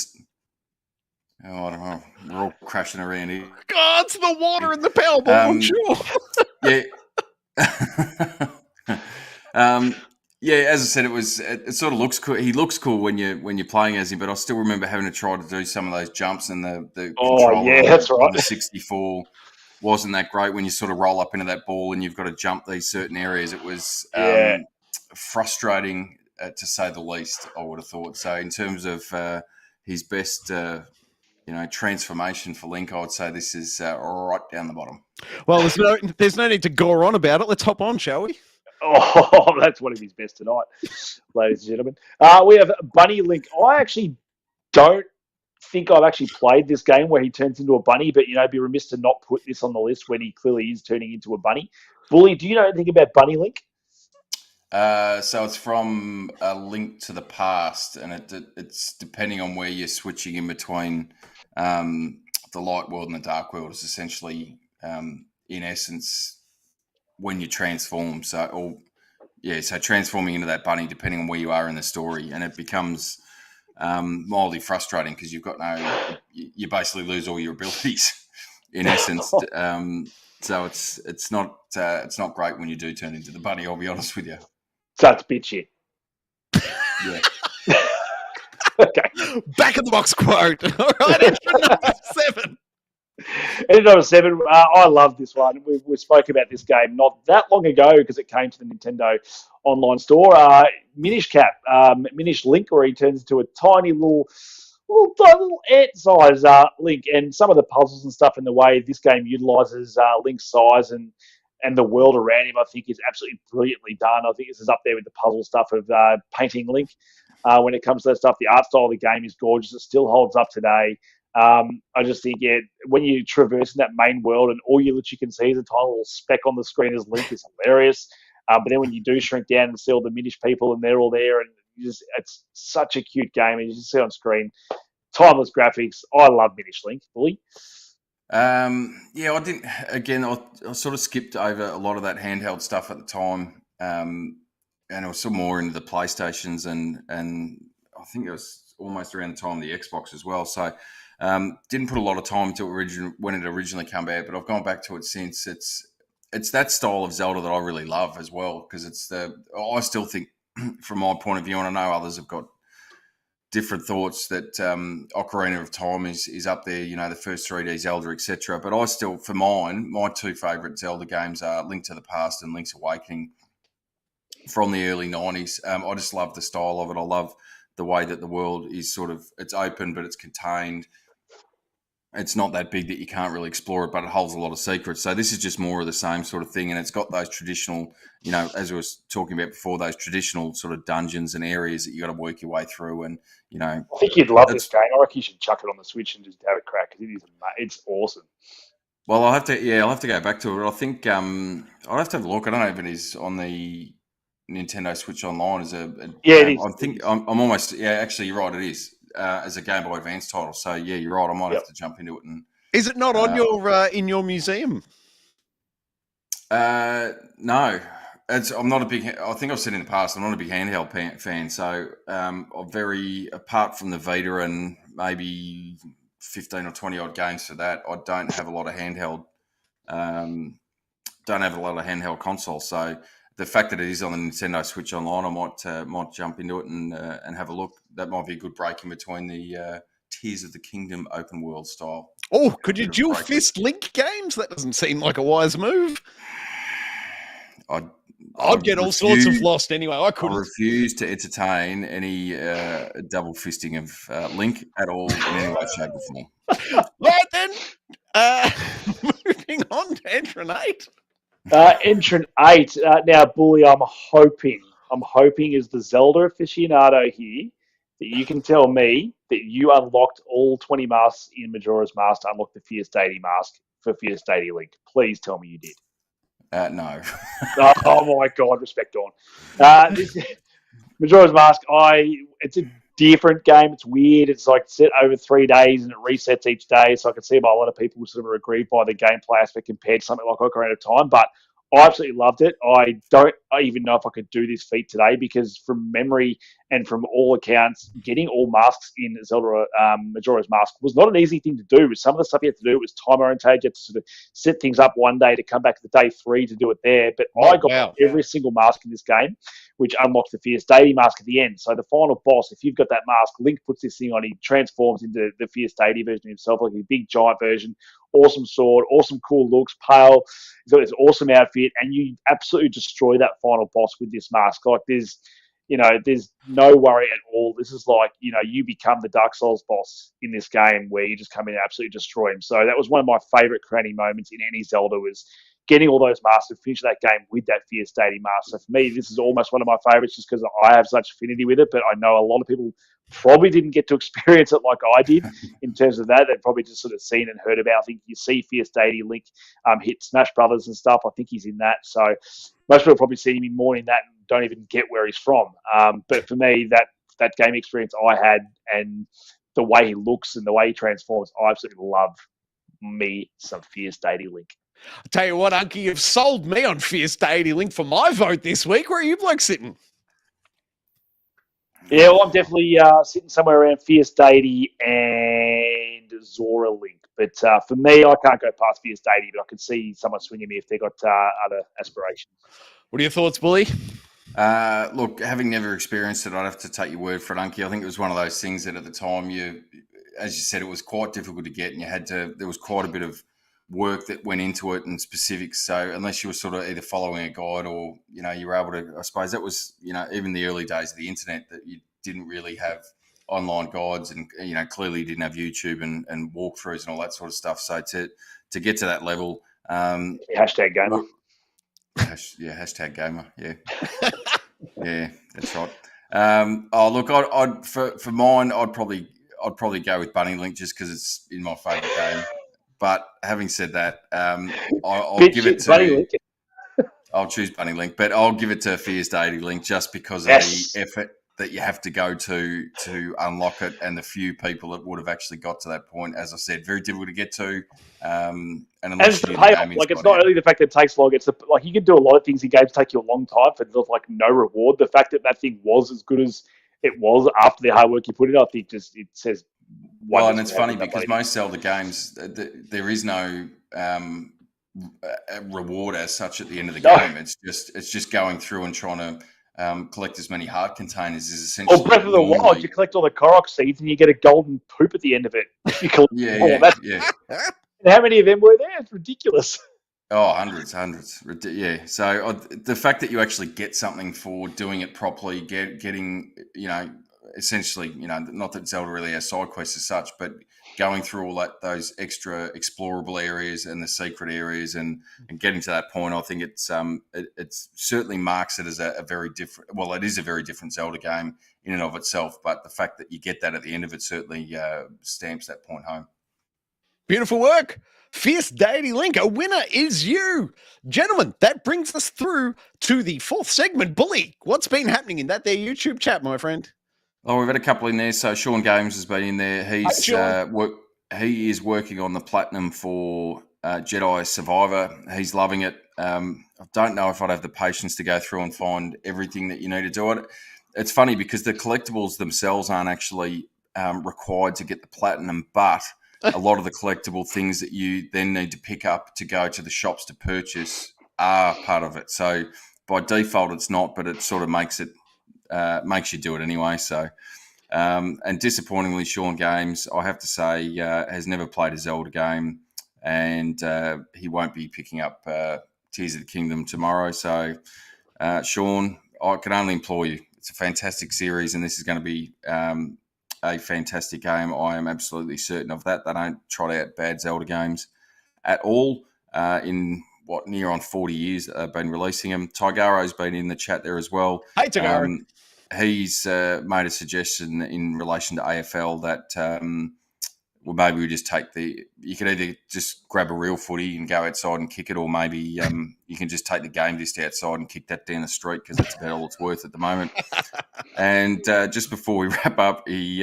I don't know. We're all crashing around here. God, it's the water in the Powerball, I'm sure. As I said, it sort of looks cool. He looks cool when you're playing as him, but I still remember having to try to do some of those jumps, and the controller that's right. on the 64 wasn't that great when you sort of roll up into that ball and you've got to jump these certain areas. It was frustrating to say the least, I would have thought. So in terms of his best transformation for Link, I would say this is right down the bottom. Well, there's no need to gore on about it. Let's hop on, shall we? Oh, that's one of his best tonight, ladies and gentlemen. We have Bunny Link. I actually don't think I've actually played this game where he turns into a bunny, but be remiss to not put this on the list when he clearly is turning into a bunny. Bully, do you know anything about Bunny Link? So it's from A Link to the Past, and it's depending on where you're switching in between the light world and the dark world. Is essentially, in essence, when you transform. So transforming into that bunny, depending on where you are in the story, and it becomes mildly frustrating because you basically lose all your abilities in essence. So it's not great when you do turn into the bunny. I'll be honest with you. That's bitchy. Yeah. Okay. Back of the box quote. All right, entry number 7. Entry number 7. I love this one. We spoke about this game not that long ago because it came to the Nintendo online store. Minish Link, where he turns into a tiny little ant-size Link, and some of the puzzles and stuff in the way this game utilizes Link's size and the world around him, I think, is absolutely brilliantly done. I think this is up there with the puzzle stuff of painting Link. When it comes to that stuff, the art style of the game is gorgeous. It still holds up today. I just think, when you traverse in that main world and all you literally can see is a tiny little speck on the screen as Link is hilarious. But then when you do shrink down and see all the Minish people and they're all there, and it's such a cute game, and you just see on screen, timeless graphics. I love Minish Link, Bully. I didn't. Again, I sort of skipped over a lot of that handheld stuff at the time, and I was sort of more into the PlayStations, and I think it was almost around the time of the Xbox as well. So didn't put a lot of time into it when it originally came out, but I've gone back to it since. It's that style of Zelda that I really love as well, because I still think, from my point of view, and I know others have got different thoughts, that Ocarina of Time is up there, the first 3D Zelda, etc. But I still, for my two favourite Zelda games are Link to the Past and Link's Awakening. from the early 90s. I just love the style of it. I love the way that the world is it's open, but it's contained. It's not that big that you can't really explore it, but it holds a lot of secrets. So this is just more of the same sort of thing. And it's got those traditional, as I was talking about before, those traditional sort of dungeons and areas that you got to work your way through. And, I think you'd love this game. I reckon you should chuck it on the Switch and just have a crack, because it's awesome. Well, I'll have to go back to it. I think I'll have to have a look. I don't know if it is on the Nintendo Switch Online as it is. I think I'm almost, actually, you're right, it is. As a Game Boy Advance title, so yeah, you're right. I might have to jump into it. And is it not on your in your museum? No, I'm not a big. I think I've said in the past, I'm not a big handheld fan. So I'm apart from the Vita and maybe 15 or 20 odd games for that, I don't have a lot of handheld. Don't have a lot of handheld consoles. So the fact that it is on the Nintendo Switch Online, I might jump into it and have a look. That might be a good break in between the Tears of the Kingdom open world style. Oh, could you dual fist Link games? That doesn't seem like a wise move. I'd get all sorts of lost anyway. I refuse to entertain any double fisting of Link at all in any way, shape, or form. Right then, moving on to Entrant 8. Entrant 8. Now, Bully, I'm hoping as the Zelda aficionado here that you can tell me that you unlocked all 20 masks in Majora's Mask to unlock the Fierce Deity mask for Fierce Deity Link. Please tell me you did. No. Oh my God, respect on. Majora's Mask, it's a different game. It's weird. It's like set over 3 days and it resets each day. So I can see why a lot of people sort of are aggrieved by the gameplay aspect compared to something like Ocarina of Time. But I absolutely loved it. I don't even know if I could do this feat today, because from memory and from all accounts, getting all masks in Zelda Majora's Mask was not an easy thing to do. Some of the stuff you had to do was time orientated. You had to sort of set things up one day to come back to the day 3 to do it there. But I got every single mask in this game, which unlocked the Fierce Deity mask at the end. So the final boss, if you've got that mask, Link puts this thing on, he transforms into the Fierce Deity version of himself, like a big giant version. Awesome sword, awesome cool looks, pale. He's got this awesome outfit, and you absolutely destroy that final boss with this mask. Like there's no worry at all. This is like, you become the Dark Souls boss in this game, where you just come in and absolutely destroy him. So that was one of my favorite crowning moments in any Zelda, was getting all those masks and finish that game with that Fierce Deity mask. So for me, this is almost one of my favorites, just because I have such affinity with it. But I know a lot of people probably didn't get to experience it like I did in terms of that. They've probably just sort of seen and heard about. I think you see Fierce Deity Link hit Smash Brothers and stuff. I think he's in that. So most people probably see him more in that and don't even get where he's from. But for me, that game experience I had, and the way he looks and the way he transforms, I absolutely love me some Fierce Deity Link. I'll tell you what, Unky, you've sold me on Fierce Deity Link for my vote this week. Where are you blokes sitting? Yeah, well, I'm definitely sitting somewhere around Fierce Deity and Zora Link. But for me, I can't go past Fierce Deity, but I could see someone swinging me if they've got other aspirations. What are your thoughts, Bully? Look, having never experienced it, I'd have to take your word for it, Unky. I think it was one of those things that at the time, as you said, it was quite difficult to get, and there was quite a bit of work that went into it and specifics. So unless you were sort of either following a guide or, you were able to, I suppose that was, even the early days of the internet, that you didn't really have online guides and, clearly didn't have YouTube and walkthroughs and all that sort of stuff. So to get to that level. Hashtag gamer. Hashtag gamer. Yeah. Yeah, that's right. Look, for mine, I'd probably go with Bunny Link just because it's in my favourite game. But having said that, I'll give it to Bunny Link. I'll choose Bunny Link, but I'll give it to Fierce Deity Link just because of the effort that you have to go to unlock it, and the few people that would have actually got to that point. As I said, very difficult to get to. And unless you do the game, it's not only the fact that it takes long; it's like you can do a lot of things in games take you a long time for like no reward. The fact that thing was as good as it was after the hard work you put in, I think it says. Well, and it's funny because most Zelda games, there is no reward as such at the end of the game. It's just going through and trying to collect as many heart containers is essentially. Or Breath of the Wild, you collect all the Korok seeds and you get a golden poop at the end of it. You collect yeah. How many of them were there? It's ridiculous. Oh, hundreds. Yeah. So the fact that you actually get something for doing it properly, getting, essentially, not that Zelda really has side quests as such, but going through all those extra explorable areas and the secret areas and getting to that point, I think it certainly marks it as a very different. Well, it is a very different Zelda game in and of itself, but the fact that you get that at the end of it certainly stamps that point home. Beautiful work. Fierce Deity Link, a winner is you. Gentlemen, that brings us through to the fourth segment. Bully, what's been happening in that there YouTube chat, my friend? Oh, we've had a couple in there. So Sean Games has been in there. He is working on the platinum for Jedi Survivor. He's loving it. I don't know if I'd have the patience to go through and find everything that you need to do it. It's funny because the collectibles themselves aren't actually required to get the platinum, but a lot of the collectible things that you then need to pick up to go to the shops to purchase are part of it. So by default, it's not, but it sort of makes you do it anyway. So, and disappointingly, Sean Games, I have to say, has never played a Zelda game, and he won't be picking up Tears of the Kingdom tomorrow. So, Sean, I can only implore you. It's a fantastic series, and this is going to be a fantastic game. I am absolutely certain of that. They don't trot out bad Zelda games at all in near on 40 years that they've been releasing them. Tygaro's been in the chat there as well. Hey, Tygaro. He's made a suggestion in relation to AFL that maybe we just you could either just grab a real footy and go outside and kick it, or maybe you can just take the game disc outside and kick that down the street, because that's about all it's worth at the moment. And just before we wrap up, he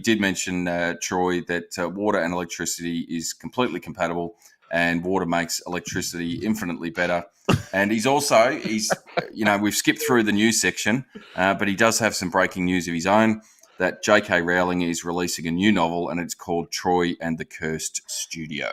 did mention, Troy, that water and electricity is completely compatible, and water makes electricity infinitely better. And we've skipped through the news section, but he does have some breaking news of his own, that J.K. Rowling is releasing a new novel, and it's called Troy and the Cursed Studio.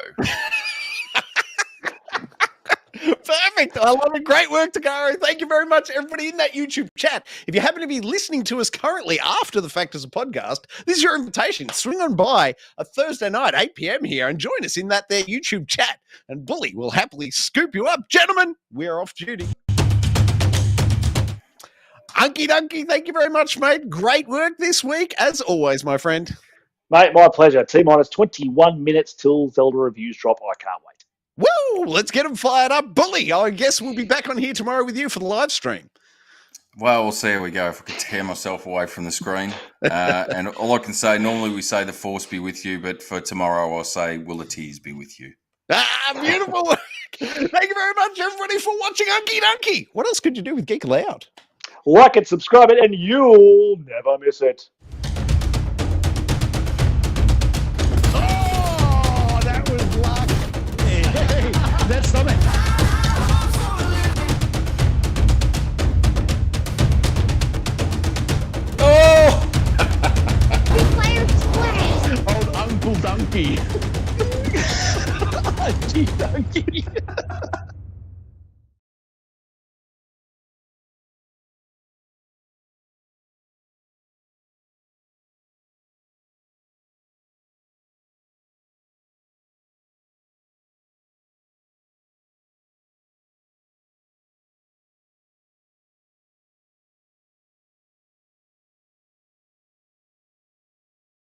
Perfect. I love it. Great work, Tygaro. Thank you very much, everybody in that YouTube chat. If you happen to be listening to us currently after the fact as a podcast, this is your invitation. Swing on by a Thursday night, 8 p.m. here, and join us in that there YouTube chat. And Bully will happily scoop you up. Gentlemen, we're off duty. Unky Dunky, thank you very much, mate. Great work this week, as always, my friend. Mate, my pleasure. T-minus 21 minutes till Zelda reviews drop. I can't wait. Woo! Let's get them fired up. Bully, I guess we'll be back on here tomorrow with you for the live stream. Well, we'll see how we go. If I could tear myself away from the screen. And all I can say, normally we say the force be with you, but for tomorrow I'll say, will the tears be with you? Beautiful work. Thank you very much, everybody, for watching Unky Dunky. What else could you do with Geek Aloud? Like it, subscribe it, and you'll never miss it. Oh, that was luck. Hey, that's something. Oh! The players play. Old Uncle Donkey. Unky Donkey.